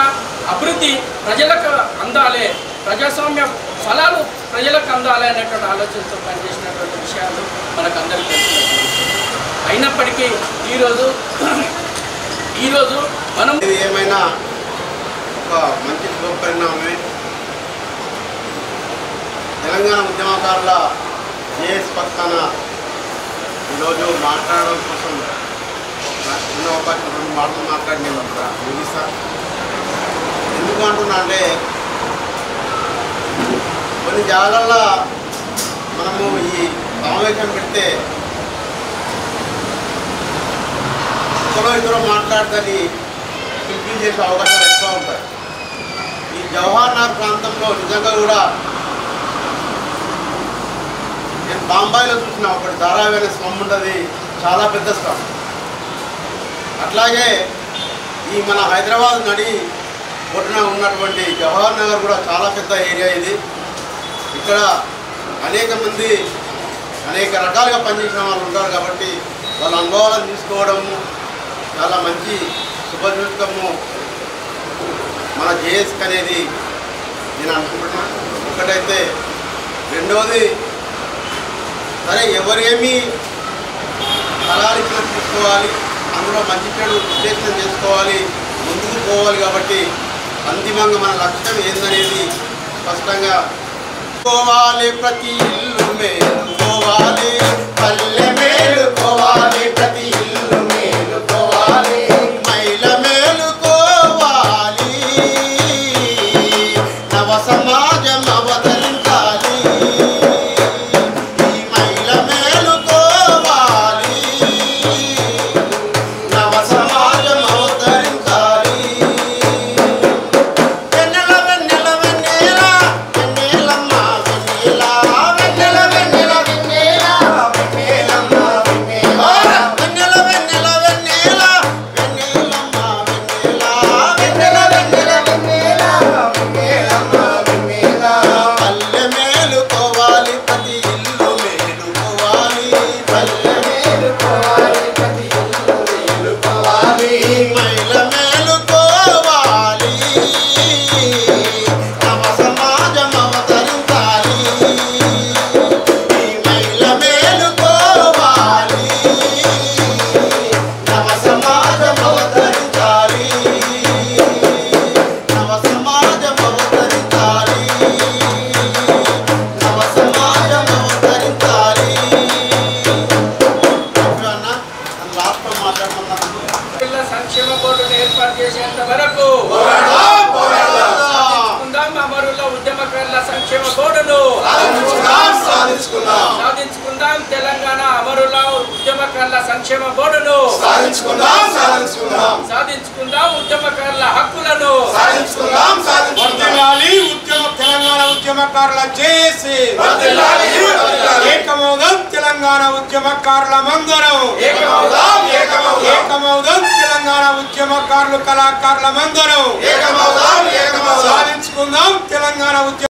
అభివృద్ధి ప్రజలకు అందాలి, ప్రజాస్వామ్య ఫలాలు ప్రజలకు అందాలి అనేటువంటి ఆలోచనతో పనిచేసినటువంటి విషయాలు మనకు అందరికీ తెలిసినటువంటి విషయం. అయినప్పటికీ ఈరోజు మనం ఏమైనా ఒక మంచి శుభపరిణామమే. తెలంగాణ ఉద్యమకారుల జేఎస్ పక్కన ఈరోజు మాట్లాడడం కోసం ఉన్న అవకాశం 2 మాటలు మాట్లాడి నేను ముగిస్తాను. ఎందుకు అంటున్నా అంటే కొన్ని జాగాల్లో మనము ఈ సమావేశం పెడితే ఒకరో ఇద్దరు మాట్లాడుతుంది సింపుల్ చేసే అవకాశాలు ఎక్కువ ఉంటాయి. ఈ జవహర్ నగర్ ప్రాంతంలో నిజంగా కూడా నేను బాంబాయిలో చూసిన ఒకటి ధారావాహిక స్లమ్ ఉంటుంది, చాలా పెద్ద స్లమ్. అట్లాగే ఈ మన హైదరాబాద్ నడి ఒడ్డున ఉన్నటువంటి జవహర్ నగర్ కూడా చాలా పెద్ద ఏరియా ఇది. ఇక్కడ అనేక మంది అనేక రకాలుగా పనిచేసిన వాళ్ళు ఉంటారు కాబట్టి వాళ్ళ అనుభవాలను తీసుకోవడము చాలా మంచి శుభసూచకము మన జేఎస్కి అనేది నేను అనుకుంటున్నాను. ఒకటైతే రెండవది సరే ఎవరేమీ సలహాలు తీసుకోవాలి, అందులో మంచి చెడు విశ్లేషణ చేసుకోవాలి, ముందుకు పోవాలి. కాబట్టి అంతిమంగా మన లక్ష్యం ఏందనేది స్పష్టంగా కోవాలి. ప్రతి ఇల్లు మేలుకోవాలి, పల్లె మేలుకోవాలి, ప్రతి ఇల్లు మేలుకోవాలి, మహిళ మేలుకోవాలి, నవ సమాజం అవతరించాలి. ఈ మహిళ మేలుకోవాలి, నవ సమాజం అవతరించాలి. వెన్నెల వెన్నెల వెన్నెల వెన్నెలమ్మ వెన్నెల, వెన్నెల వెన్నెల వెన్నెల వెన్నెలమ్మ వెన్నెల, వెన్నెల వెన్నెల వెన్నెల వెన్నెలమ్మ వెన్నెల, వెన్నెల వెన్నెల వెన్నెల వెన్నెలమ్మ వెన్నెల. పల్లె మేలుకోవాలి, ప్రతి ఇల్లు మేలుకోవాలి, పల్లె మేలుకోవాలి, ప్రతి ఇల్లు మేలుకోవాలి, మహిళ మేలుకోవాలి, నవ సమాజం అవతరించాలి. ఈ మహిళ మేలుకోవాలి, నవ సమాజం అవతరించాలి, నవ సమాజం అవతరించాలి, నవ సమాజం అవతరించాలి. అన్న లాస్ట్ మాట్లాడుతున్నాను. పిల్ల సంక్షేమ బోర్డును ఏర్పాటు చేసేంత వరకు సాధించుకుందాం అమరుల ఉద్యమకారుల సంక్షేమ బోర్డును, సాధించుకుందాం తెలంగాణ అమరుల ఉద్యమకారుల సంక్షేమ బోర్డును, సాధించుకుందాం ఉద్యమకారుల హక్కులను, వర్ధిల్లాలి తెలంగాణ ఉద్యమకారుల జేఏసీ, ఏకమౌదం తెలంగాణ ఉద్యమకారుల మందరం, ఏకమౌదం తెలంగాణ ఉద్యమకారులు కళాకారుల మందరం, సాధించుకుందాం తెలంగాణ ఉద్యమ